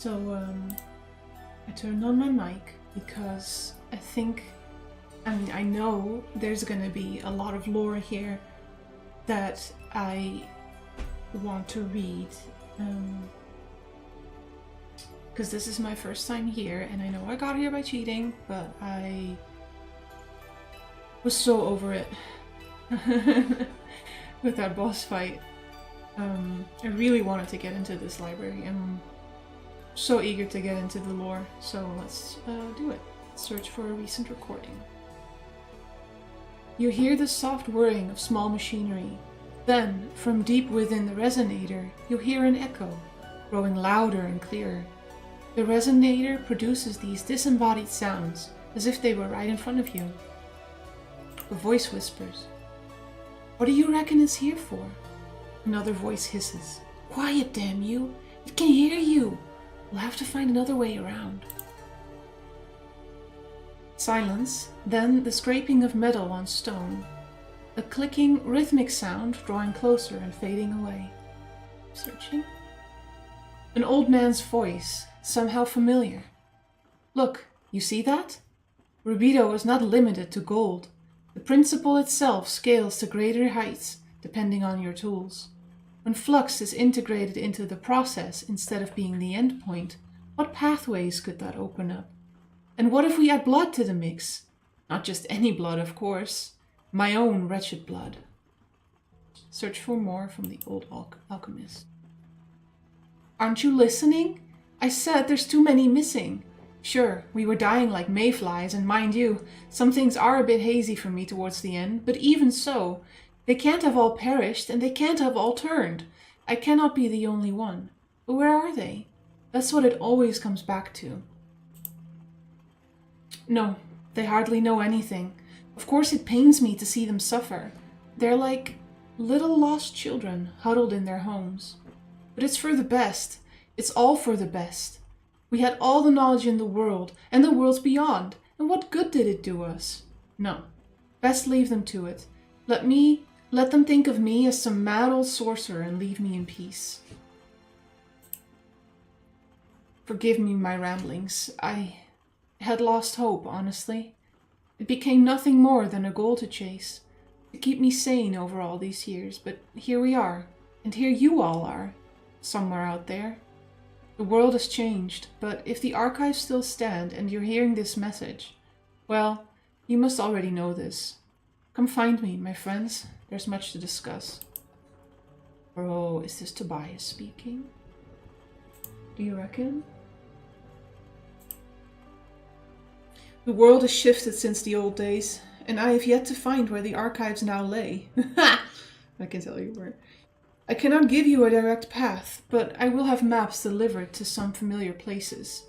So, I turned on my mic because I know there's gonna be a lot of lore here that I want to read. Because this is my first time here, and I know I got here by cheating, but I was so over it with that boss fight. I really wanted to get into this library. I'm so eager to get into the lore, so let's do it. Search for a recent recording. You hear the soft whirring of small machinery. Then, from deep within the resonator, you hear an echo, growing louder and clearer. The resonator produces these disembodied sounds, as if they were right in front of you. A voice whispers, "What do you reckon it's here for?" Another voice hisses, "Quiet, damn you! It can hear you! We'll have to find another way around." Silence, then the scraping of metal on stone. A clicking, rhythmic sound drawing closer and fading away. Searching. An old man's voice, somehow familiar. "Look, you see that? Rubido is not limited to gold. The principle itself scales to greater heights, depending on your tools. When flux is integrated into the process instead of being the end point, what pathways could that open up? And what if we add blood to the mix? Not just any blood, of course. My own wretched blood." Search for more from the old alchemist. "Aren't you listening? I said there's too many missing. Sure, we were dying like mayflies, and mind you, some things are a bit hazy for me towards the end, but even so, they can't have all perished, and they can't have all turned. I cannot be the only one. But where are they? That's what it always comes back to." "No, they hardly know anything. Of course it pains me to see them suffer. They're like little lost children huddled in their homes. But it's for the best. It's all for the best. We had all the knowledge in the world, and the worlds beyond, and what good did it do us? No, best leave them to it. Let them think of me as some mad old sorcerer and leave me in peace." Forgive me my ramblings. I had lost hope, honestly. It became nothing more than a goal to chase, to keep me sane over all these years, but here we are, and here you all are, somewhere out there. The world has changed, but if the archives still stand and you're hearing this message, well, you must already know this. Come find me, my friends. There's much to discuss. Bro, is this Tobias speaking? Do you reckon? "The world has shifted since the old days, and I have yet to find where the archives now lay." I can tell you where. "I cannot give you a direct path, but I will have maps delivered to some familiar places.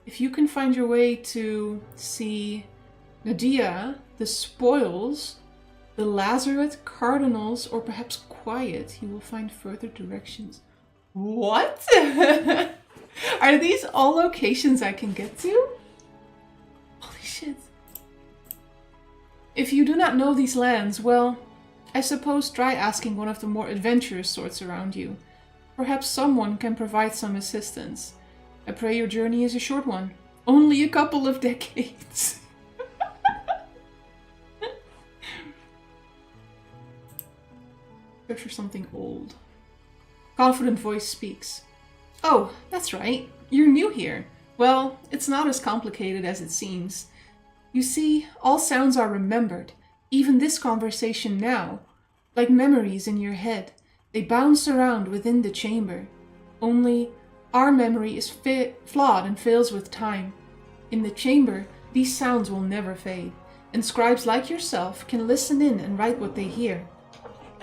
If you can find your way to, see, Nadia, the Spoils, the Lazaret, Cardinals, or perhaps Quiet, you will find further directions." What? Are these all locations I can get to? Holy shit. If you do not know these lands, well, I suppose try asking one of the more adventurous sorts around you. Perhaps someone can provide some assistance. I pray your journey is a short one. Only a couple of decades. Search for something old. Confident voice speaks. "Oh, that's right. You're new here. Well, it's not as complicated as it seems. You see, all sounds are remembered, even this conversation now. Like memories in your head, they bounce around within the chamber. Only, our memory is flawed and fails with time. In the chamber, these sounds will never fade, and scribes like yourself can listen in and write what they hear.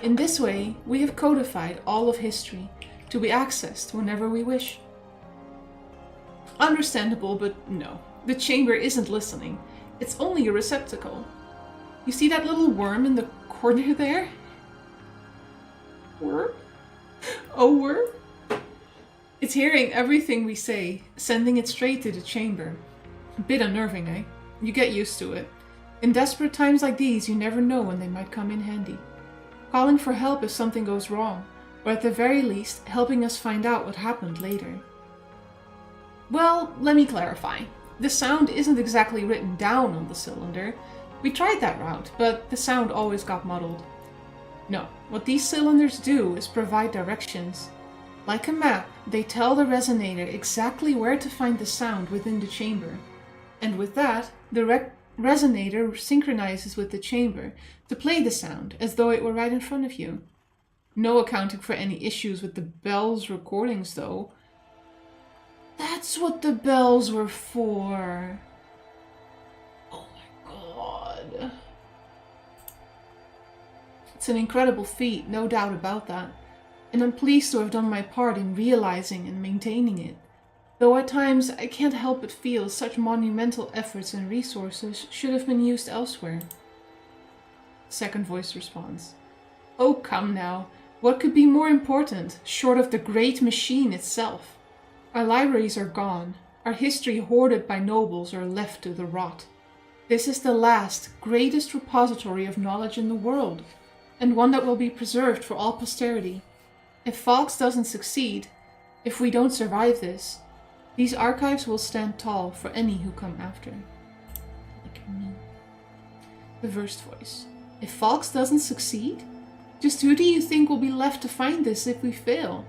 In this way, we have codified all of history, to be accessed whenever we wish." Understandable, but no. The chamber isn't listening. It's only a receptacle. You see that little worm in the corner there? Worm? Oh, worm? It's hearing everything we say, sending it straight to the chamber. A bit unnerving, eh? You get used to it. In desperate times like these, you never know when they might come in handy. Calling for help if something goes wrong, or at the very least, helping us find out what happened later. Well, let me clarify. The sound isn't exactly written down on the cylinder. We tried that route, but the sound always got muddled. No, what these cylinders do is provide directions. Like a map, they tell the resonator exactly where to find the sound within the chamber. And with that, the resonator synchronizes with the chamber to play the sound as though it were right in front of you. No accounting for any issues with the bells recordings though. That's what the bells were for. Oh my god. It's an incredible feat, no doubt about that. And I'm pleased to have done my part in realizing and maintaining it. Though at times I can't help but feel such monumental efforts and resources should have been used elsewhere. Second voice responds. Oh, come now. What could be more important, short of the great machine itself? Our libraries are gone. Our history hoarded by nobles are left to the rot. This is the last, greatest repository of knowledge in the world, and one that will be preserved for all posterity. If Fox doesn't succeed, if we don't survive this, these archives will stand tall for any who come after. Like me. The first voice. If Fox doesn't succeed? Just who do you think will be left to find this if we fail?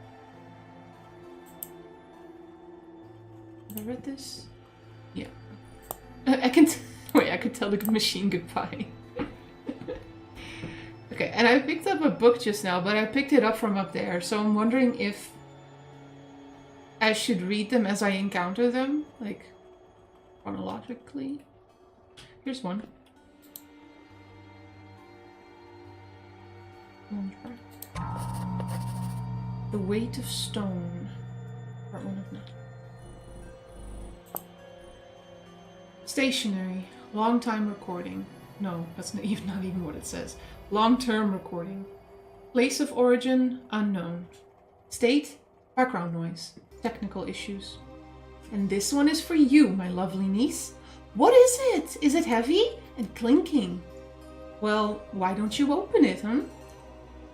Have I read this? Yeah. I can wait, I could tell the machine goodbye. Okay, and I picked up a book just now, but I picked it up from up there, so I'm wondering if I should read them as I encounter them, like chronologically. Here's one. The Weight of Stone. Part 1 of 9. Stationary. Long time recording. No, that's not even what it says. Long-term recording. Place of origin, unknown. State, background noise. Technical issues. And this one is for you, my lovely niece. What is it? Is it heavy and clinking? Well, why don't you open it, huh?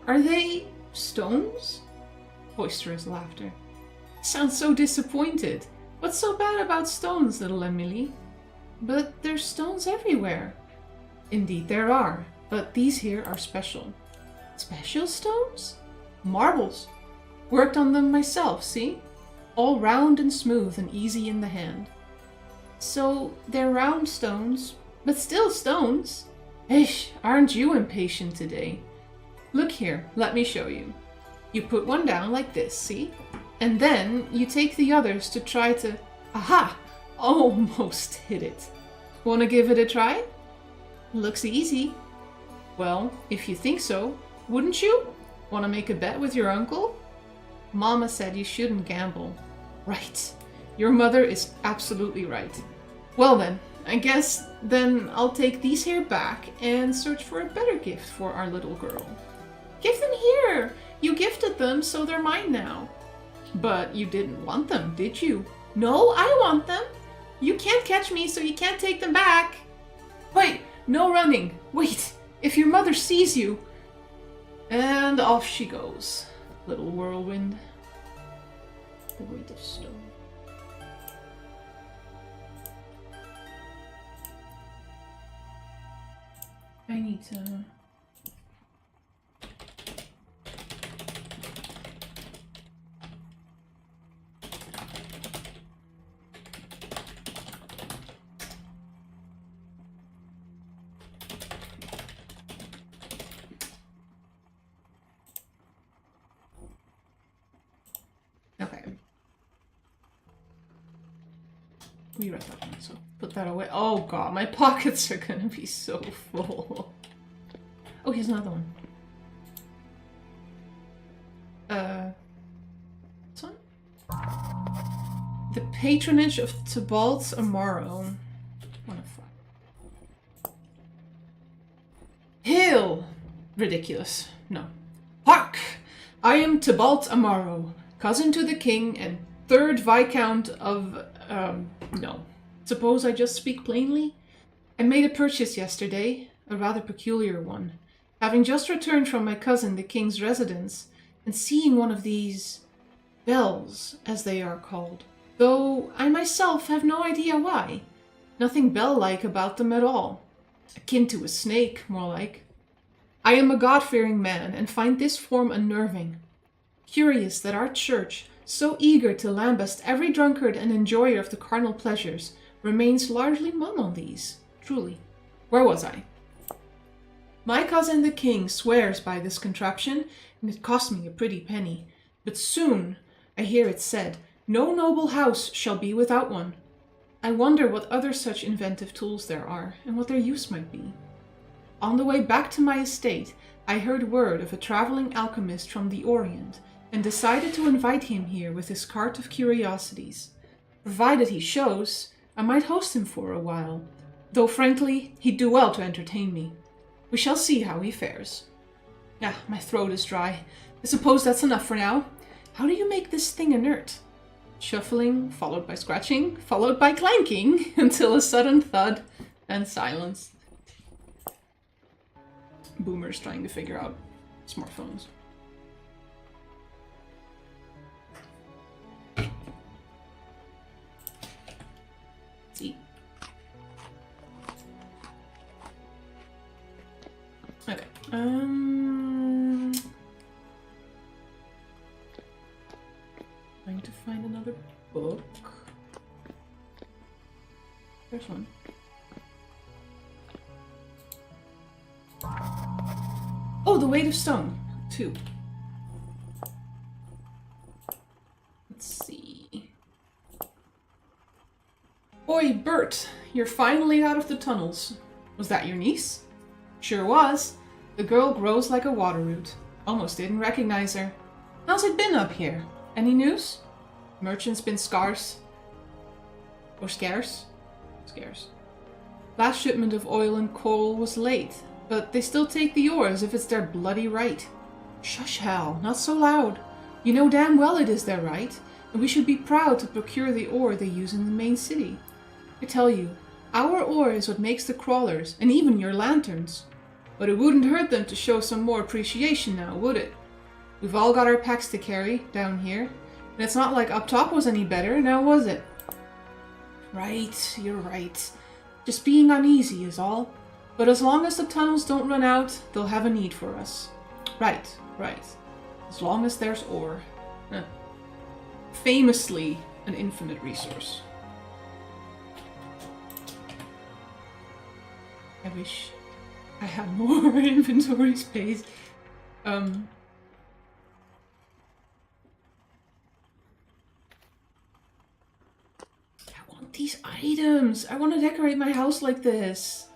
Are they stones? Boisterous laughter. Sounds so disappointed. What's so bad about stones, little Emily? But there's stones everywhere. Indeed there are, but these here are special. Special stones? Marbles. Worked on them myself, see? All round and smooth and easy in the hand. So they're round stones, but still stones. Ish, aren't you impatient today? Look here, let me show you. You put one down like this, see? And then you take the others to try to... Aha! Almost hit it. Wanna give it a try? Looks easy. Well, if you think so, wouldn't you? Wanna make a bet with your uncle? Mama said you shouldn't gamble. Right. Your mother is absolutely right. Well then, I guess then I'll take these here back and search for a better gift for our little girl. Give them here! You gifted them, so they're mine now. But you didn't want them, did you? No, I want them. You can't catch me, so you can't take them back. Wait, no running. Wait, if your mother sees you. And off she goes. Little whirlwind. The Weight of Stone. I need to... Okay. We read that one, so put that away. Oh god, my pockets are gonna be so full. Oh, here's another one. This one? The Patronage of Tybalt Amaro. 1 of 5. Hail! Ridiculous. No. Hark! I am Tybalt Amaro, cousin to the king and 3rd Viscount of... no. Suppose I just speak plainly? I made a purchase yesterday, a rather peculiar one. Having just returned from my cousin the king's residence, and seeing one of these bells, as they are called, though I myself have no idea why. Nothing bell-like about them at all. Akin to a snake, more like. I am a God-fearing man and find this form unnerving. Curious that our church, so eager to lambast every drunkard and enjoyer of the carnal pleasures, remains largely mum on these. Truly. Where was I? My cousin the king swears by this contraption, and it cost me a pretty penny. But soon, I hear it said, no noble house shall be without one. I wonder what other such inventive tools there are, and what their use might be. On the way back to my estate, I heard word of a traveling alchemist from the Orient, and decided to invite him here with his cart of curiosities. Provided he shows, I might host him for a while, though frankly, he'd do well to entertain me. We shall see how he fares. Ah, my throat is dry. I suppose that's enough for now. How do you make this thing inert? Shuffling, followed by scratching, followed by clanking, until a sudden thud and silence. Boomers trying to figure out smartphones. Let's eat. Okay. Trying to find another book. There's one. Oh, The Weight of Stone. 2. Let's see. Oi, Bert, you're finally out of the tunnels. Was that your niece? Sure was. The girl grows like a water root. Almost didn't recognize her. How's it been up here? Any news? Merchants been scarce. Or scarce? Scarce. Last shipment of oil and coal was late, but they still take the ore as if it's their bloody right. Shush, Hal, not so loud. You know damn well it is their right, and we should be proud to procure the ore they use in the main city. I tell you, our ore is what makes the crawlers, and even your lanterns. But it wouldn't hurt them to show some more appreciation now, would it? We've all got our packs to carry, down here, and it's not like up top was any better, now was it? Right, you're right. Just being uneasy is all. But as long as the tunnels don't run out, they'll have a need for us. Right. As long as there's ore. Famously an infinite resource. I wish I had more inventory space. I want these items. I want to decorate my house like this.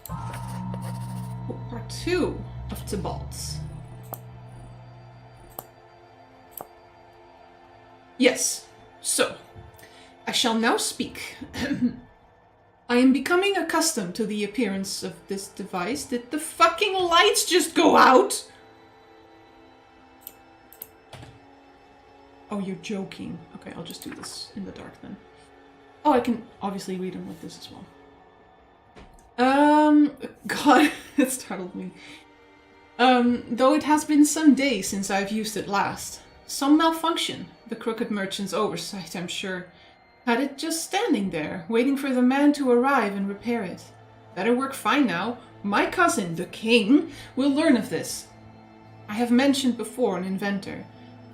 Part 2 of Tybalt. Yes, so I shall now speak. I am becoming accustomed to the appearance of this device. Did the fucking lights just go out? Oh, you're joking. Okay, I'll just do this in the dark then. Oh, I can obviously read them with this as well. God, it startled me. Though it has been some days since I've used it last. Some malfunction. The crooked merchant's oversight, I'm sure. Had it just standing there, waiting for the man to arrive and repair it. Better work fine now. My cousin, the king, will learn of this. I have mentioned before an inventor.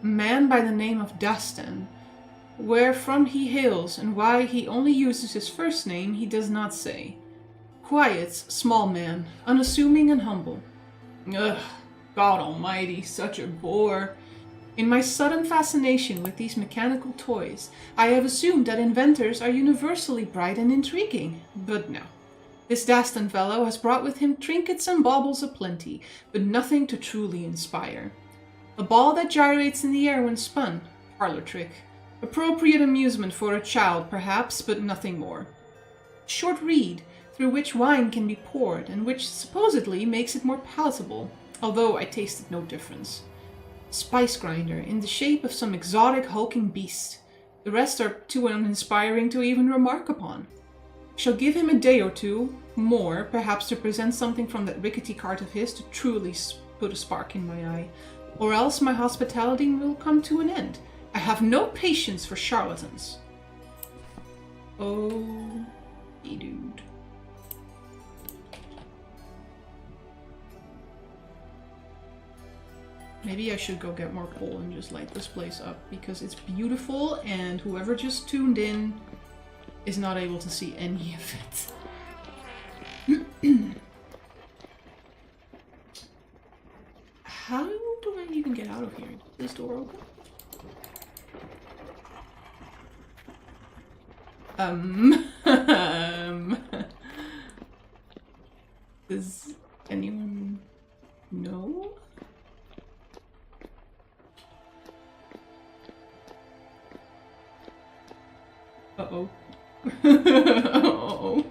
A man by the name of Dastan. Where from he hails and why he only uses his first name he does not say. Quiet, small man, unassuming and humble. Ugh, God almighty, such a bore. In my sudden fascination with these mechanical toys, I have assumed that inventors are universally bright and intriguing. But no. This Dastan fellow has brought with him trinkets and baubles aplenty, but nothing to truly inspire. A ball that gyrates in the air when spun. Parlor trick. Appropriate amusement for a child, perhaps, but nothing more. Short reed, through which wine can be poured, and which supposedly makes it more palatable, although I tasted no difference. Spice grinder, in the shape of some exotic hulking beast. The rest are too uninspiring to even remark upon. Shall give him a day or two, more, perhaps to present something from that rickety cart of his to truly put a spark in my eye. Or else my hospitality will come to an end, I have no patience for charlatans. Oh, dude. Maybe I should go get more coal and just light this place up because it's beautiful and whoever just tuned in is not able to see any of it. How do I even get out of here? Is this door open? Does anyone know? Uh-oh. Uh-oh.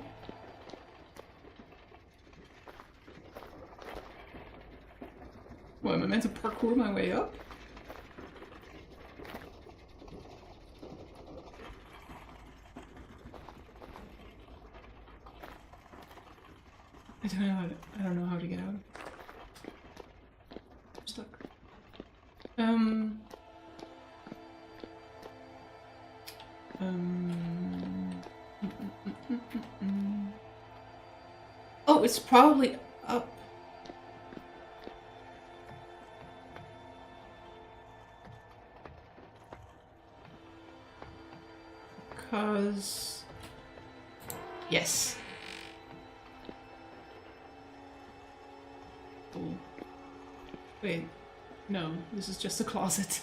What, am I meant to parkour my way up? I don't know how to get out of it. I'm stuck. Oh, it's probably up. Cause... Yes. Oh. Wait. No, this is just a closet.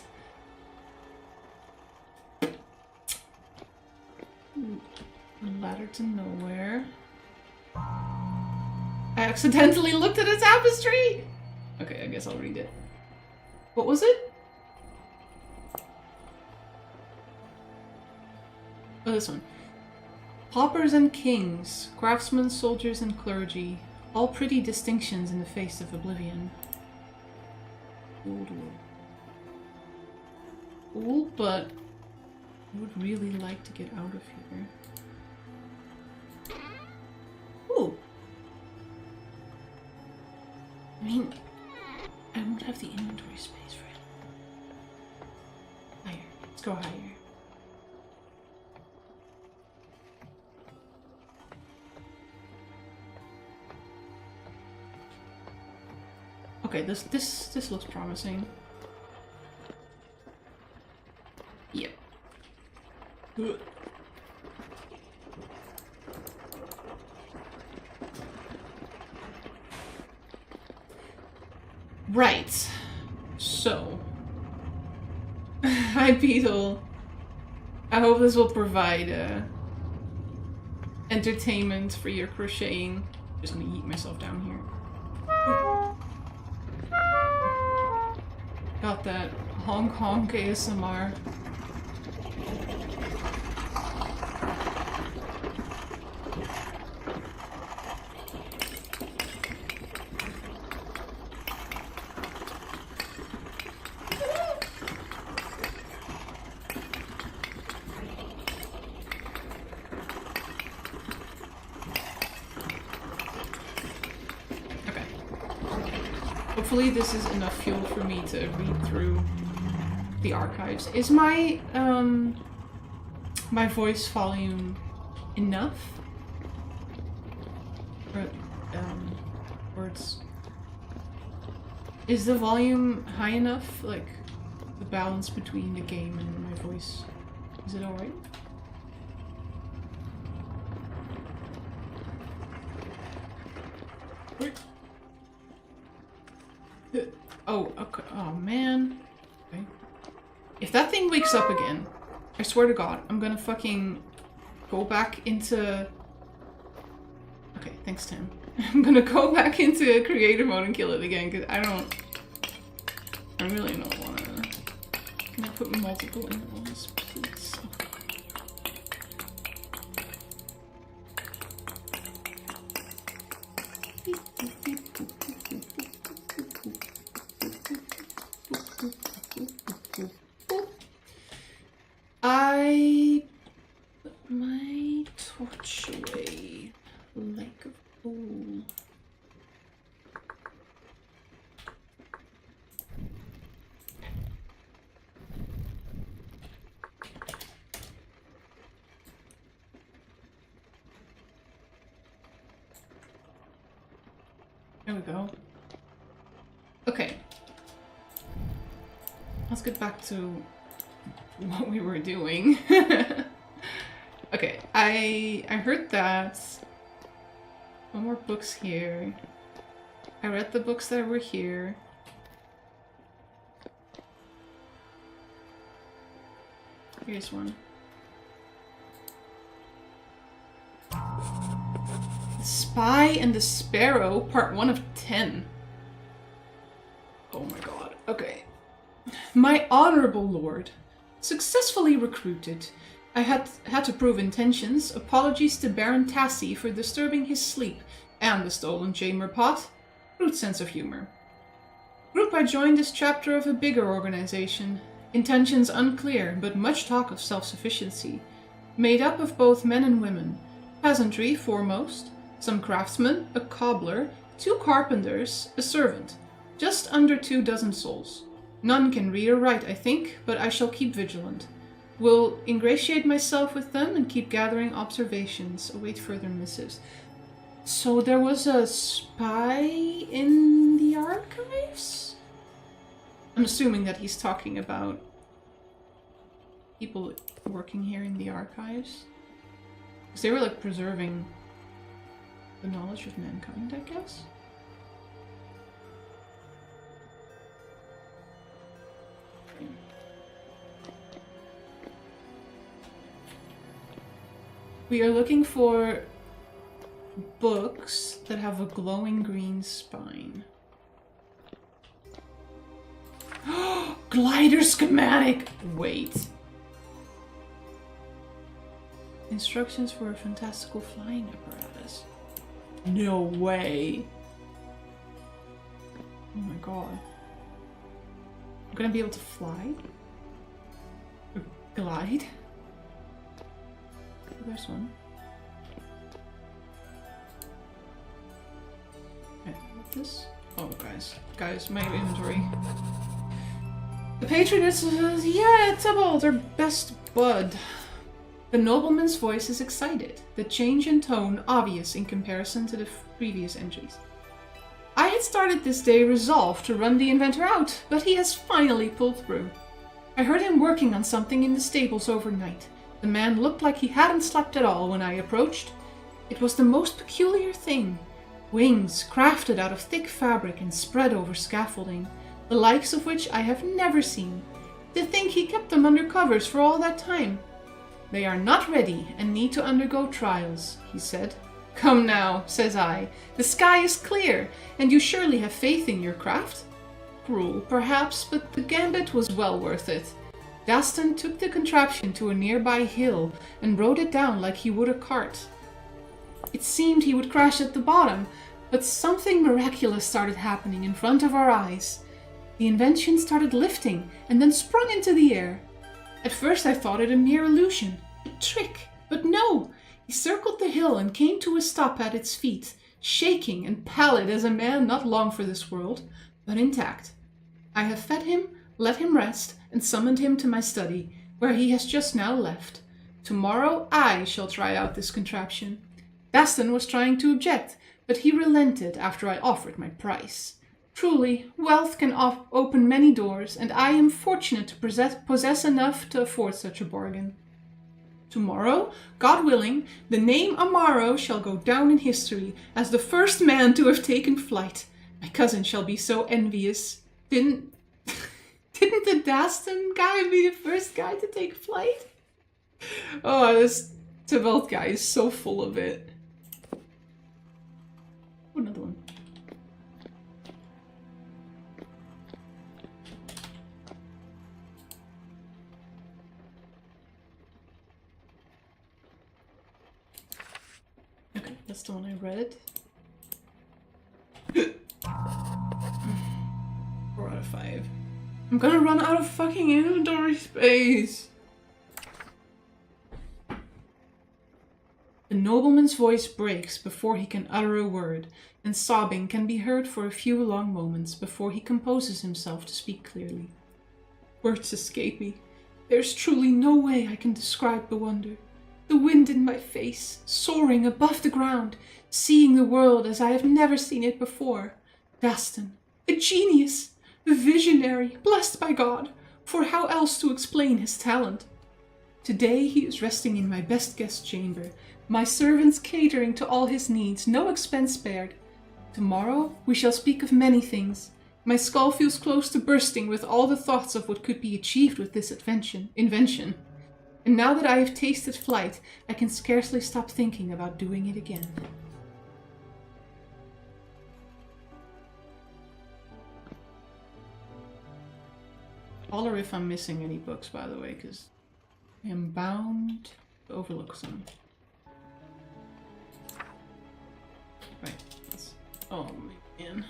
Ladder to nowhere. I accidentally looked at a tapestry! Okay, I guess I'll read it. What was it? Oh, this one. Paupers and kings, craftsmen, soldiers, and clergy. All pretty distinctions in the face of oblivion. Cool, but I would really like to get out of here. Ooh. I mean, I don't have the inventory space for it. Higher. Let's go higher. Okay, this looks promising. Yep. Ugh. Right. So. Hi, Beetle. I hope this will provide entertainment for your crocheting. Just gonna yeet myself down here. Got that honk honk ASMR. Hopefully this is enough fuel for me to read through the archives. Is my my voice volume enough? Or is the volume high enough? Like the balance between the game and my voice. Is it alright? Oh, okay. Oh man. Okay. If that thing wakes up again, I swear to God, I'm gonna fucking go back into... Okay, thanks Tim. I'm gonna go back into creative mode and kill it again, because I really don't wanna... Can I put multiple in ones, please? I put my torch away like a fool. There we go. Okay. Let's get back to what we were doing. Okay, I heard that. No more books here. I read the books that were here. Here's one. The Spy and the Sparrow, part 1 of 10. Oh my god. Okay. My honorable lord, successfully recruited. I had to prove intentions. Apologies to Baron Tassie for disturbing his sleep and the stolen chamber pot. Rude sense of humor. Group I joined is chapter of a bigger organization. Intentions unclear, but much talk of self-sufficiency. Made up of both men and women. Peasantry foremost, some craftsmen, a cobbler, 2 carpenters, a servant. Just under 24 souls. None can read or write, I think, but I shall keep vigilant. Will ingratiate myself with them and keep gathering observations. Await further missives. So there was a spy in the archives? I'm assuming that he's talking about people working here in the archives. Because they were like preserving the knowledge of mankind, I guess? We are looking for books that have a glowing green spine. Glider schematic! Wait. Instructions for a fantastical flying apparatus. No way. Oh my god. I'm gonna be able to fly? Or glide? Oh, there's one. Okay, this? Oh, guys, my inventory. The patroness is, yeah, Tybalt, our best bud. The nobleman's voice is excited, the change in tone obvious in comparison to the previous entries. I had started this day resolved to run the inventor out, but he has finally pulled through. I heard him working on something in the stables overnight. The man looked like he hadn't slept at all when I approached. It was the most peculiar thing. Wings crafted out of thick fabric and spread over scaffolding, the likes of which I have never seen. To think he kept them under covers for all that time. They are not ready and need to undergo trials, he said. Come now, says I. The sky is clear, and you surely have faith in your craft? Cruel, perhaps, but the gambit was well worth it. Dastan took the contraption to a nearby hill and rode it down like he would a cart. It seemed he would crash at the bottom, but something miraculous started happening in front of our eyes. The invention started lifting and then sprung into the air. At first I thought it a mere illusion, a trick, but no! He circled the hill and came to a stop at its feet, shaking and pallid as a man not long for this world, but intact. I have fed him, let him rest, and summoned him to my study, where he has just now left. Tomorrow I shall try out this contraption. Dastan was trying to object, but he relented after I offered my price. Truly, wealth can open many doors, and I am fortunate to possess enough to afford such a bargain. Tomorrow, God willing, the name Amaro shall go down in history as the first man to have taken flight. My cousin shall be so envious. Didn't the Dastan guy be the first guy to take flight? Oh, this Tybalt guy is so full of it. Oh, another one. Okay, that's the one I read. 4 out of 5. I'm gonna run out of fucking inventory space! The nobleman's voice breaks before he can utter a word, and sobbing can be heard for a few long moments before he composes himself to speak clearly. Words escape me. There's truly no way I can describe the wonder. The wind in my face, soaring above the ground, seeing the world as I have never seen it before. Dastan, a genius, a visionary, blessed by God, for how else to explain his talent? Today he is resting in my best guest chamber, my servants catering to all his needs, no expense spared. Tomorrow we shall speak of many things. My skull feels close to bursting with all the thoughts of what could be achieved with this invention. And now that I have tasted flight, I can scarcely stop thinking about doing it again. Holler if I'm missing any books, by the way, because I am bound to overlook some. Right. Oh, man.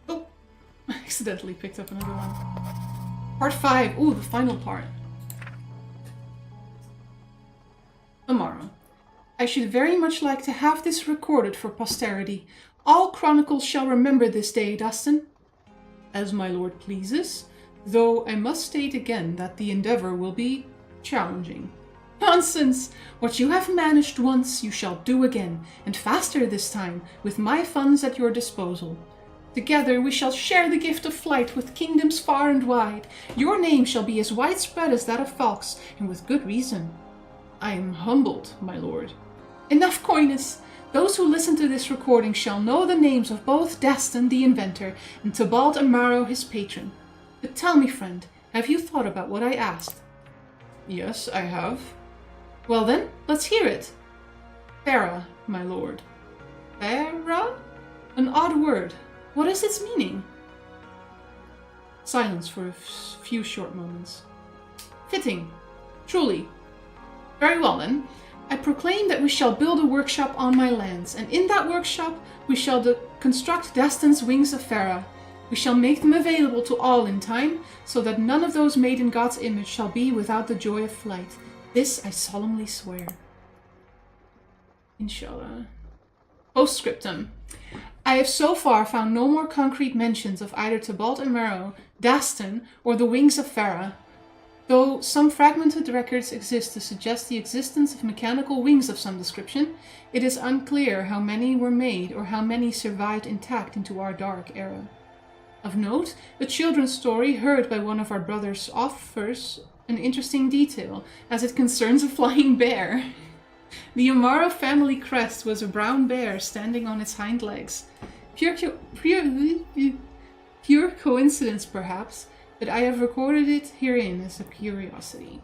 Oh, I accidentally picked up another one. Part 5. Ooh, the final part. Tomorrow. I should very much like to have this recorded for posterity. All chronicles shall remember this day, Dastan. As my lord pleases, though I must state again that the endeavor will be challenging. Nonsense! What you have managed once, you shall do again, and faster this time, with my funds at your disposal. Together we shall share the gift of flight with kingdoms far and wide. Your name shall be as widespread as that of Falk's, and with good reason. I am humbled, my lord. Enough coyness! Those who listen to this recording shall know the names of both Dastan the inventor and Tybalt Amaro his patron. But tell me, friend, have you thought about what I asked? Yes, I have. Well then, let's hear it. Farah, my lord. Farah? An odd word. What is its meaning? Silence for a few short moments. Fitting. Truly. Very well then. I proclaim that we shall build a workshop on my lands, and in that workshop we shall construct Dastan's wings of Farah. We shall make them available to all in time, so that none of those made in God's image shall be without the joy of flight. This I solemnly swear. Inshallah. Postscriptum. I have so far found no more concrete mentions of either Tybalt Amaro, Dastan, or the wings of Farah. Though some fragmented records exist to suggest the existence of mechanical wings of some description, it is unclear how many were made or how many survived intact into our dark era. Of note, a children's story heard by one of our brothers offers an interesting detail, as it concerns a flying bear. The Amaro family crest was a brown bear standing on its hind legs. Pure coincidence, perhaps, but I have recorded it herein as a curiosity.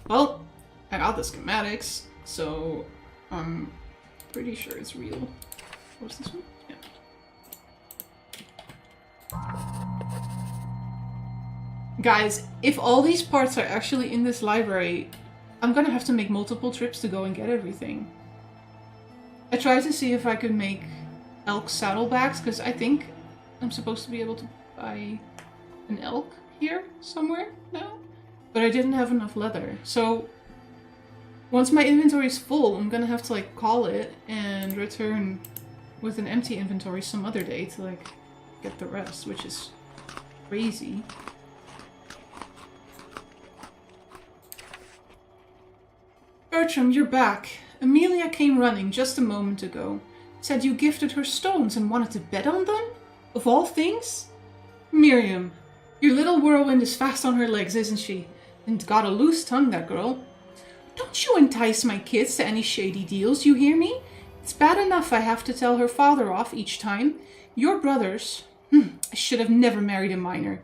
Well, I got the schematics, so I'm pretty sure it's real. What's this one? Yeah. Guys, if all these parts are actually in this library, I'm gonna have to make multiple trips to go and get everything. I tried to see if I could make elk saddlebags, because I think I'm supposed to be able to buy an elk here somewhere now, but I didn't have enough leather. So once my inventory is full, I'm gonna have to like call it and return with an empty inventory some other day to like get the rest, which is crazy. Bertram, you're back. Amelia came running just a moment ago. Said you gifted her stones and wanted to bet on them? Of all things? Miriam, your little whirlwind is fast on her legs, isn't she? And got a loose tongue, that girl. Don't you entice my kids to any shady deals, you hear me? It's bad enough I have to tell her father off each time. Your brothers... I should have never married a minor.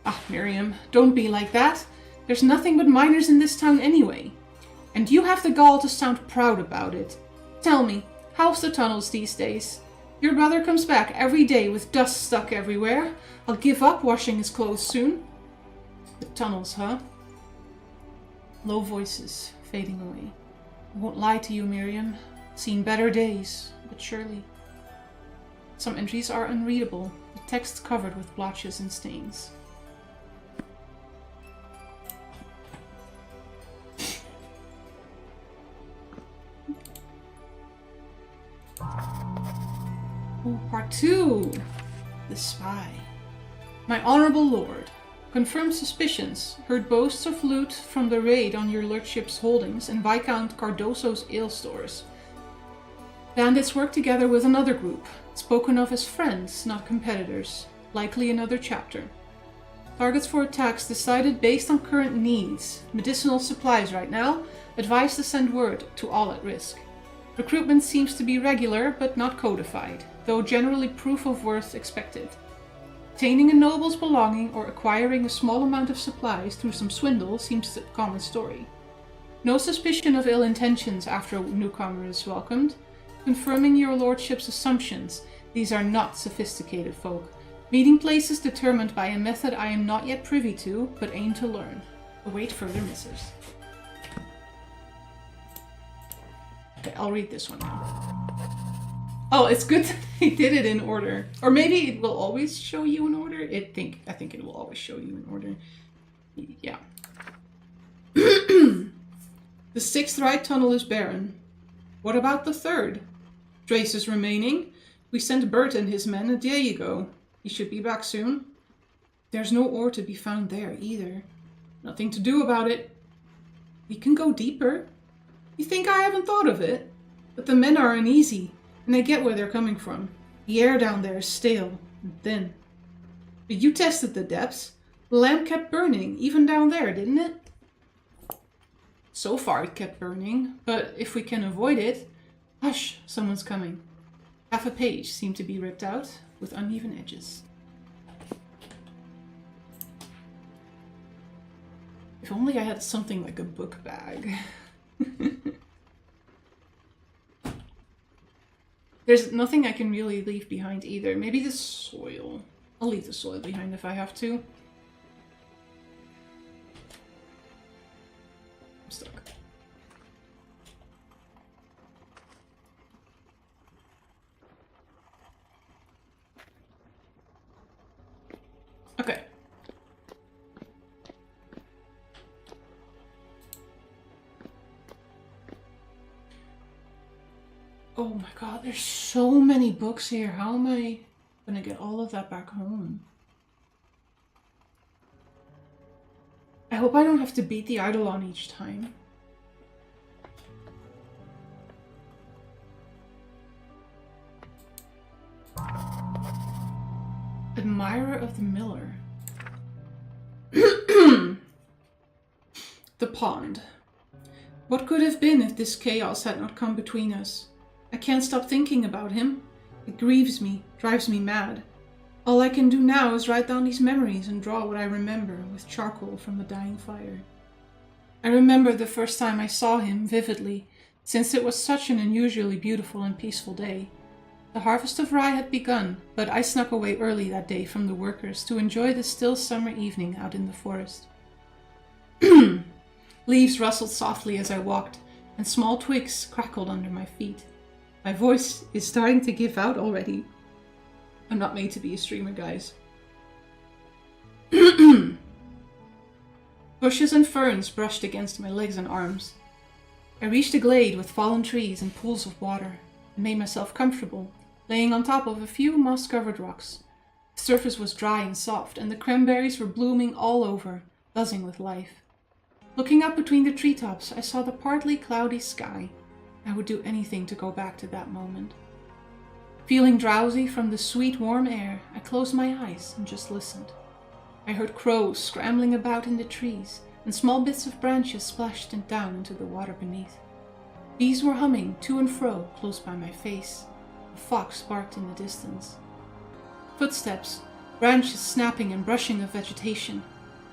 Ah, Miriam, don't be like that. There's nothing but minors in this town anyway. And you have the gall to sound proud about it. Tell me, how's the tunnels these days? Your brother comes back every day with dust stuck everywhere. I'll give up washing his clothes soon. The tunnels, huh? Low voices fading away. I won't lie to you, Miriam. Seen better days, but surely. Some entries are unreadable, the text covered with blotches and stains. Oh, part 2. The Spy. My honorable lord. Confirmed suspicions. Heard boasts of loot from the raid on your lordship's holdings and Viscount Cardoso's ale stores. Bandits work together with another group, spoken of as friends, not competitors. Likely another chapter. Targets for attacks decided based on current needs. Medicinal supplies right now. Advised to send word to all at risk. Recruitment seems to be regular, but not codified, though generally proof of worth expected. Obtaining a noble's belonging or acquiring a small amount of supplies through some swindle seems a common story. No suspicion of ill intentions after a newcomer is welcomed. Confirming your lordship's assumptions, these are not sophisticated folk. Meeting places determined by a method I am not yet privy to, but aim to learn. Await further missives. Okay, I'll read this one now. Oh, it's good that they did it in order. Or maybe it will always show you in order. I think it will always show you in order. Yeah. The 6th right tunnel is barren. What about the 3rd? Traces remaining. We sent Bert and his men a day ago. He should be back soon. There's no ore to be found there either. Nothing to do about it. We can go deeper. You think I haven't thought of it? But the men are uneasy, and I get where they're coming from. The air down there is stale and thin. But you tested the depths. The lamp kept burning, even down there, didn't it? So far it kept burning, but if we can avoid it... Hush, someone's coming. Half a page seemed to be ripped out, with uneven edges. If only I had something like a book bag. There's nothing I can really leave behind either. Maybe the soil. I'll leave the soil behind if I have to. I'm stuck. Okay. Oh my god, there's so many books here. How am I gonna get all of that back home? I hope I don't have to beat the Eidolon each time. Admirer of the Miller. The pond. What could have been if this chaos had not come between us? I can't stop thinking about him. It grieves me, drives me mad. All I can do now is write down these memories and draw what I remember with charcoal from the dying fire. I remember the first time I saw him vividly, since it was such an unusually beautiful and peaceful day. The harvest of rye had begun, but I snuck away early that day from the workers to enjoy the still summer evening out in the forest. Leaves rustled softly as I walked, and small twigs crackled under my feet. My voice is starting to give out already. I'm not made to be a streamer, guys. Bushes and ferns brushed against my legs and arms. I reached a glade with fallen trees and pools of water, and made myself comfortable, laying on top of a few moss-covered rocks. The surface was dry and soft, and the cranberries were blooming all over, buzzing with life. Looking up between the treetops, I saw the partly cloudy sky. I would do anything to go back to that moment. Feeling drowsy from the sweet warm air, I closed my eyes and just listened. I heard crows scrambling about in the trees, and small bits of branches splashed down into the water beneath. Bees were humming to and fro close by my face. A fox barked in the distance. Footsteps, branches snapping and brushing of vegetation.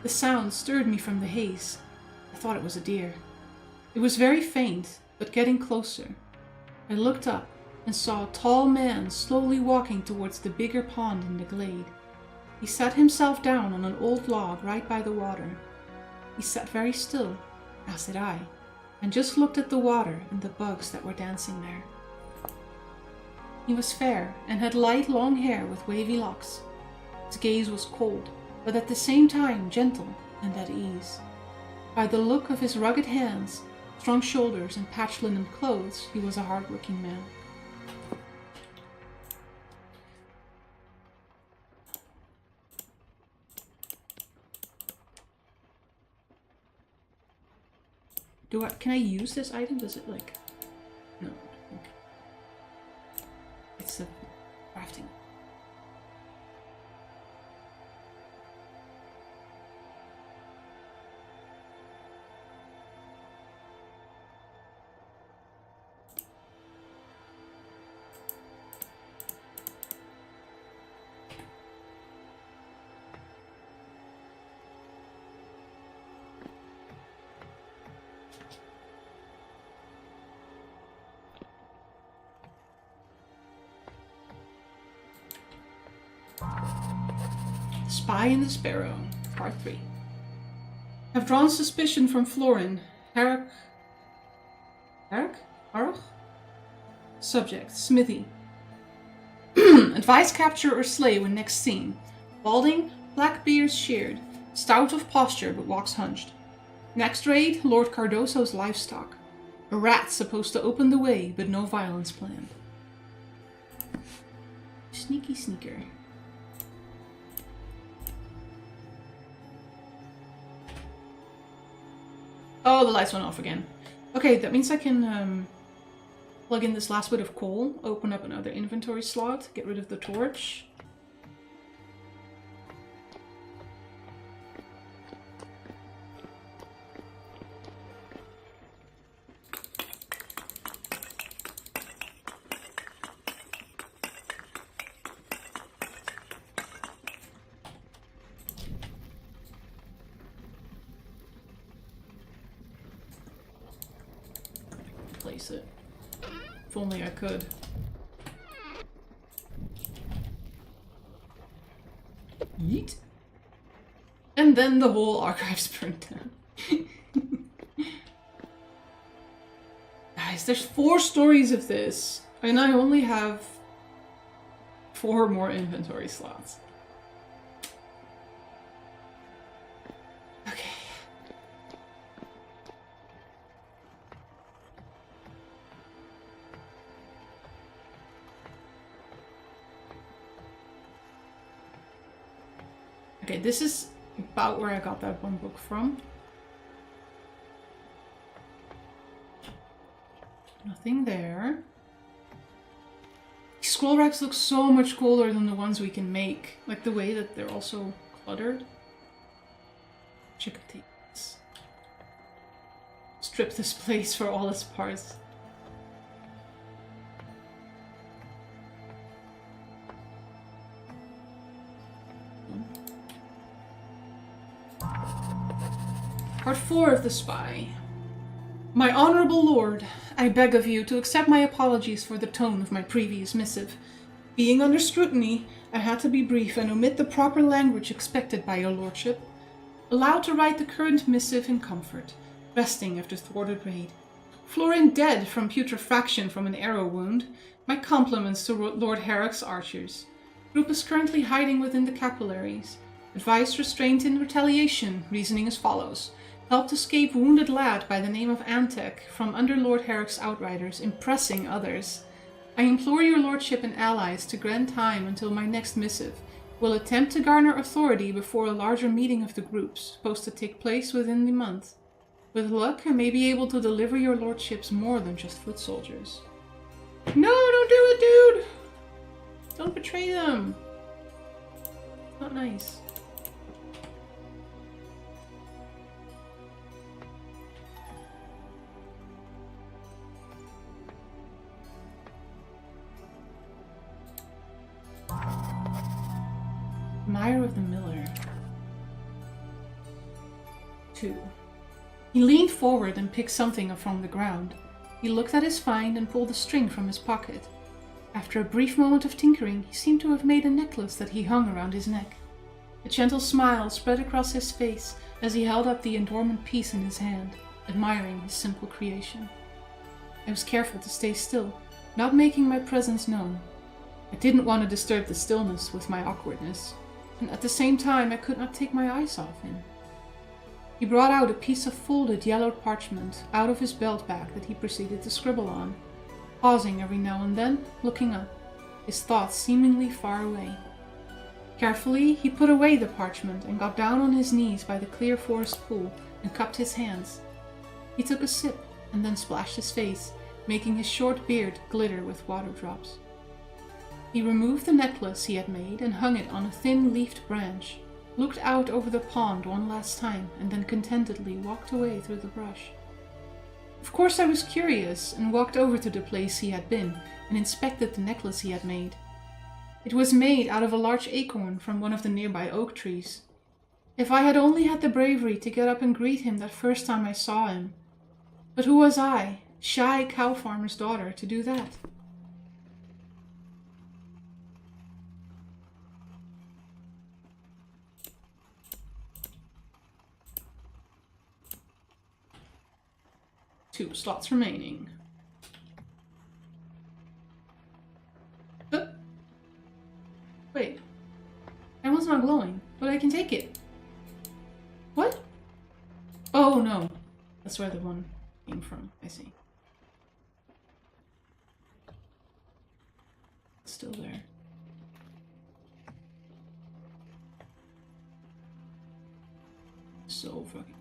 The sound stirred me from the haze. I thought it was a deer. It was very faint, but getting closer. I looked up and saw a tall man slowly walking towards the bigger pond in the glade. He sat himself down on an old log right by the water. He sat very still, as did I, and just looked at the water and the bugs that were dancing there. He was fair and had light long hair with wavy locks. His gaze was cold, but at the same time gentle and at ease. By the look of his rugged hands, strong shoulders, and patched linen clothes, he was a hard-working man. Can I use this item? Does it like... No. Okay. It's a crafting. Spy and the Sparrow, Part 3. Have drawn suspicion from Florin. Harroch? Subject, Smithy. Advise capture or slay when next seen. Balding, black beard sheared. Stout of posture but walks hunched. Next raid, Lord Cardoso's livestock. A rat supposed to open the way, but no violence planned. Sneaky sneaker. Oh, the lights went off again. Okay, that means I can plug in this last bit of coal, open up another inventory slot, get rid of the torch. Place it. If only I could. Yeet. And then the whole archive's burned down. Guys, there's 4 stories of this, and I only have 4 more inventory slots. Okay, this is about where I got that one book from. Nothing there. These scroll racks look so much cooler than the ones we can make. Like the way that they're also cluttered. Chickadees. Strip this place for all its parts. Part 4 of The Spy. My honorable lord, I beg of you to accept my apologies for the tone of my previous missive. Being under scrutiny, I had to be brief and omit the proper language expected by your lordship. Allowed to write the current missive in comfort, resting after thwarted raid. Florin dead from putrefaction from an arrow wound. My compliments to Lord Harroch's archers. Group is currently hiding within the capillaries. Advice restraint in retaliation, reasoning as follows. Helped escape wounded lad by the name of Antec from under Lord Harroch's outriders, impressing others. I implore your lordship and allies to grant time until my next missive. Will attempt to garner authority before a larger meeting of the groups, supposed to take place within the month. With luck, I may be able to deliver your lordships more than just foot soldiers. No, don't do it, dude! Don't betray them. Not nice. Admirer of the Miller. 2. He leaned forward and picked something up from the ground. He looked at his find and pulled a string from his pocket. After a brief moment of tinkering, he seemed to have made a necklace that he hung around his neck. A gentle smile spread across his face as he held up the endowment piece in his hand, admiring his simple creation. I was careful to stay still, not making my presence known. I didn't want to disturb the stillness with my awkwardness, and at the same time I could not take my eyes off him. He brought out a piece of folded yellowed parchment out of his belt bag that he proceeded to scribble on, pausing every now and then, looking up, his thoughts seemingly far away. Carefully, he put away the parchment and got down on his knees by the clear forest pool and cupped his hands. He took a sip and then splashed his face, making his short beard glitter with water drops. He removed the necklace he had made and hung it on a thin leafed branch, looked out over the pond one last time, and then contentedly walked away through the brush. Of course I was curious and walked over to the place he had been and inspected the necklace he had made. It was made out of a large acorn from one of the nearby oak trees. If I had only had the bravery to get up and greet him that first time I saw him. But who was I, shy cow farmer's daughter, to do that? Two slots remaining. Wait. That one's not glowing, but I can take it. What? Oh no. That's where the one came from. I see. It's still there. So fucking...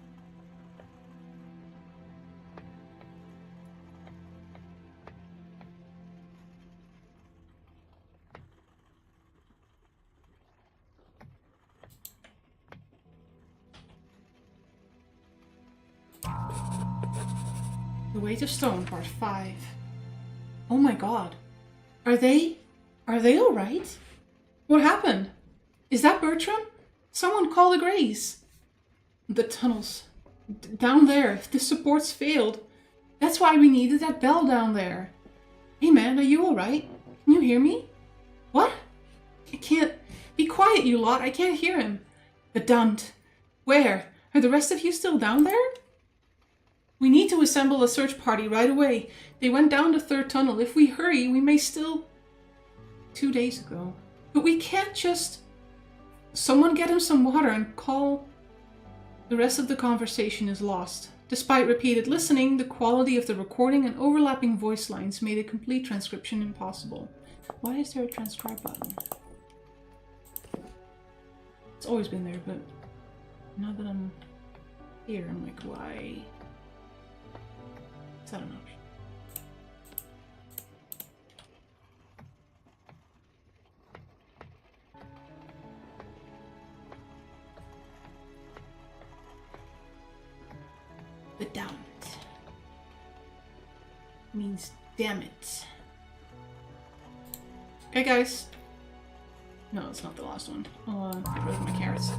The Weight of Stone, Part 5. Oh my god. Are they alright? What happened? Is that Bertram? Someone call the Greys. The tunnels. Down there, if the supports failed. That's why we needed that bell down there. Hey man, are you alright? Can you hear me? What? I can't... Be quiet, you lot. I can't hear him. The damned. Where? Are the rest of you still down there? We need to assemble a search party right away. They went down the third tunnel. If we hurry, we may still... 2 days ago. But we can't just... Someone get him some water and call... The rest of the conversation is lost. Despite repeated listening, the quality of the recording and overlapping voice lines made a complete transcription impossible. Why is there a transcribe button? It's always been there, but now that I'm here, I'm like, why? Is that an option? The damn it means damn it. Okay, guys. No, it's not the last one. I'll get rid of my carrots.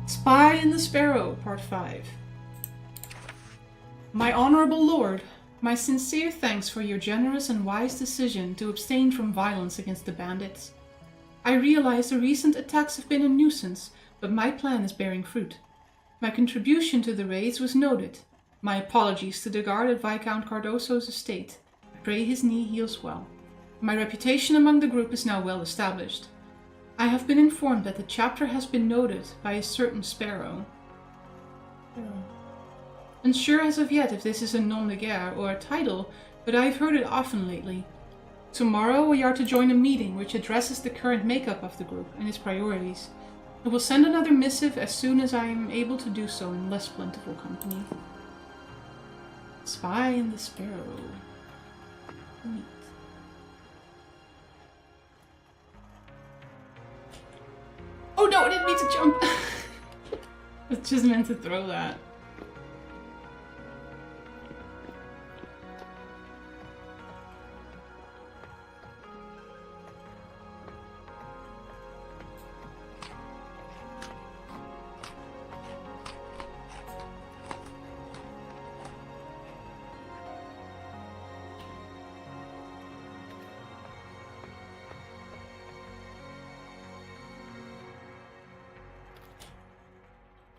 Spy and the Sparrow, Part 5. My honorable lord, my sincere thanks for your generous and wise decision to abstain from violence against the bandits. I realize the recent attacks have been a nuisance, but my plan is bearing fruit. My contribution to the raids was noted. My apologies to the guard at Viscount Cardoso's estate. I pray his knee heals well. My reputation among the group is now well established. I have been informed that the chapter has been noted by a certain Sparrow. Unsure as of yet if this is a nom de guerre or a title, but I've heard it often lately. Tomorrow we are to join a meeting which addresses the current makeup of the group and its priorities. I will send another missive as soon as I am able to do so in less plentiful company. Spy and the Sparrow. Neat. Oh no, I didn't mean to jump! I just meant to throw that.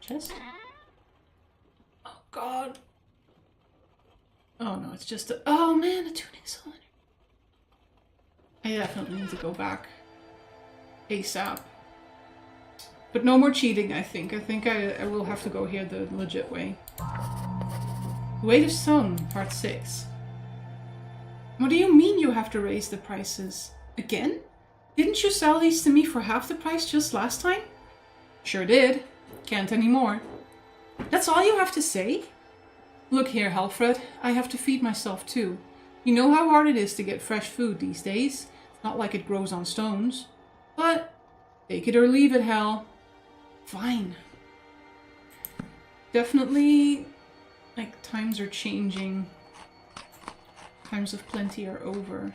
Chest? Oh god. Oh no, it's just a... Oh man, a tuning cylinder. I definitely need to go back. ASAP. But no more cheating, I think. I think I will have to go here the legit way. Weight of Stone, Part 6. What do you mean you have to raise the prices? Again? Didn't you sell these to me for half the price just last time? Sure did. Can't anymore. That's all you have to say? Look here, Halfred. I have to feed myself too. You know how hard it is to get fresh food these days. It's not like it grows on stones. But take it or leave it, Hal. Fine. Definitely, like, times are changing. Times of plenty are over.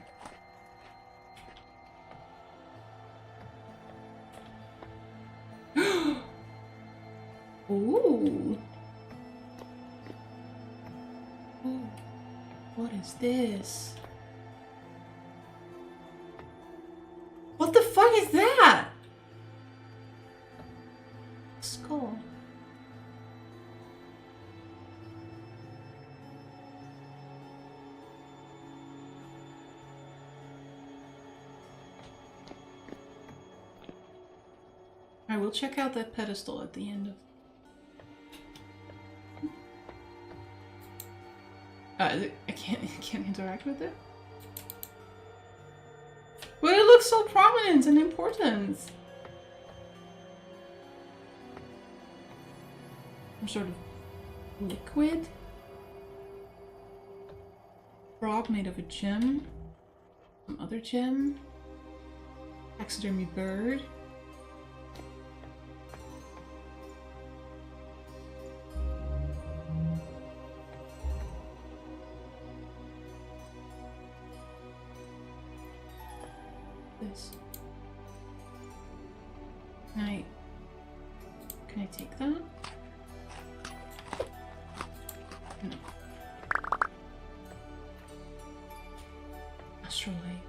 Ooh. Ooh. What is this? What the fuck is that? Skull. I will check out that pedestal at the end of... I can't interact with it? But it looks so prominent and important! Some sort of liquid? Frog made of a gem? Some other gem? Taxidermy bird? This. Can I take that? No. Astral light.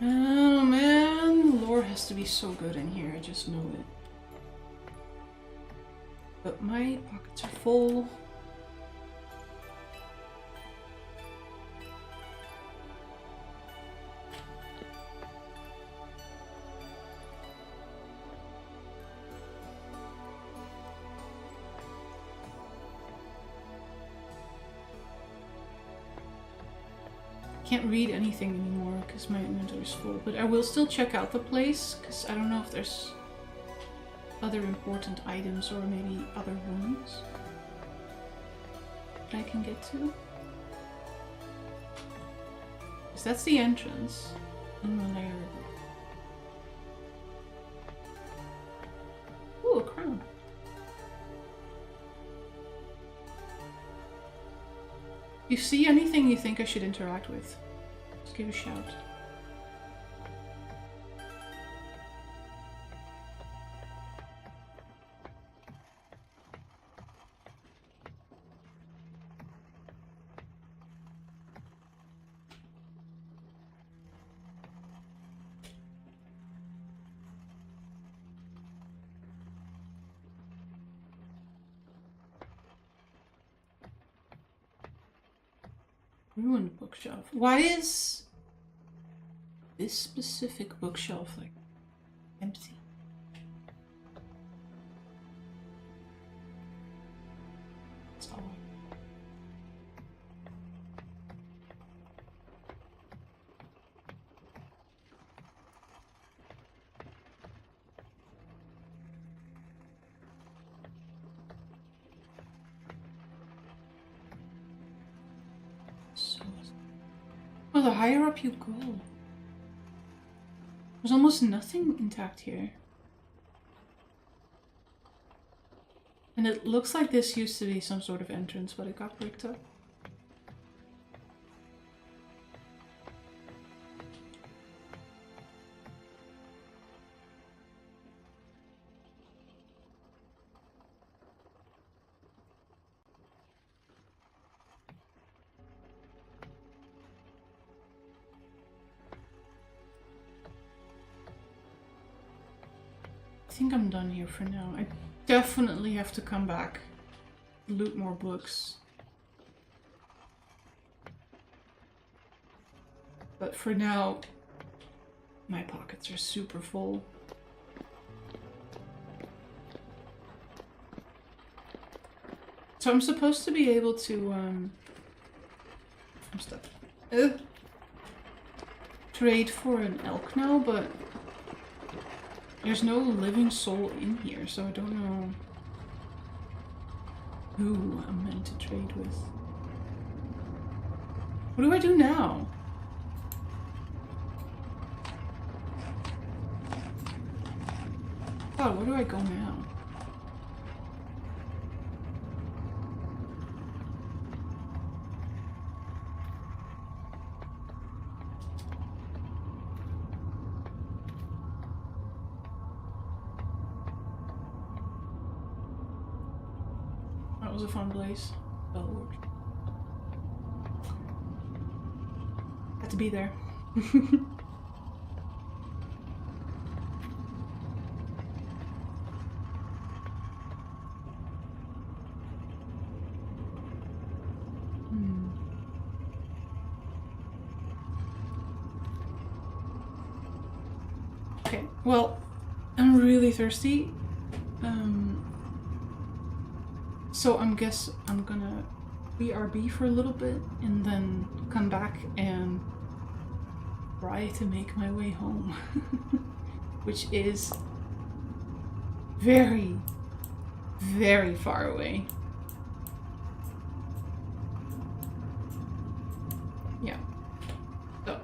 Oh man, the lore has to be so good in here, I just know it. But my pockets are full. Can't read anything anymore because my inventory's full, but I will still check out the place because I don't know if there's other important items or maybe other rooms that I can get to. Because that's the entrance in the lair. Ooh, a crown. If you see anything you think I should interact with, just give a shout. Ruined bookshelf. Why is this specific bookshelf like empty? That's all. Oh, the higher up you go. There's almost nothing intact here. And it looks like this used to be some sort of entrance, but it got bricked up. I think I'm done here for now. I definitely have to come back, loot more books. But for now, my pockets are super full. So I'm supposed to be able to, I'm stuck. Trade for an elk now, but there's no living soul in here, so I don't know who I'm meant to trade with. What do I do now? God, where do I go now? That was a fun place. Bellward. Had to be there. Okay, well, I'm really thirsty. So I'm gonna BRB for a little bit and then come back and try to make my way home. Which is very, very far away. Yeah. So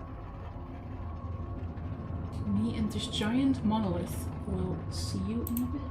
me and this giant monolith will see you in a bit.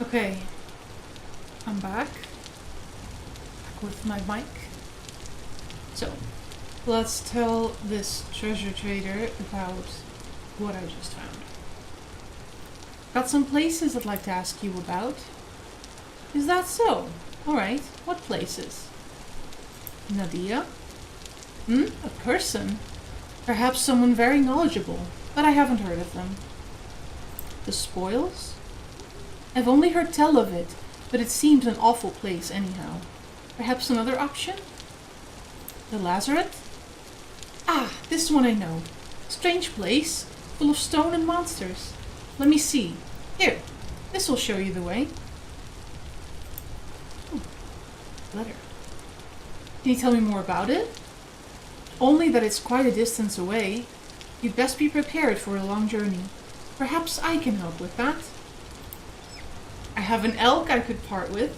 Okay. I'm back. Back with my mic. So, let's tell this treasure trader about what I just found. Got some places I'd like to ask you about. Is that so? Alright, what places? Nadia? A person? Perhaps someone very knowledgeable, but I haven't heard of them. The spoils? I've only heard tell of it, but it seems an awful place anyhow. Perhaps another option? The lazaret? Ah, this one I know. Strange place, full of stone and monsters. Let me see. Here, this will show you the way. Letter. Can you tell me more about it? Only that it's quite a distance away. You'd best be prepared for a long journey. Perhaps I can help with that. I have an elk I could part with.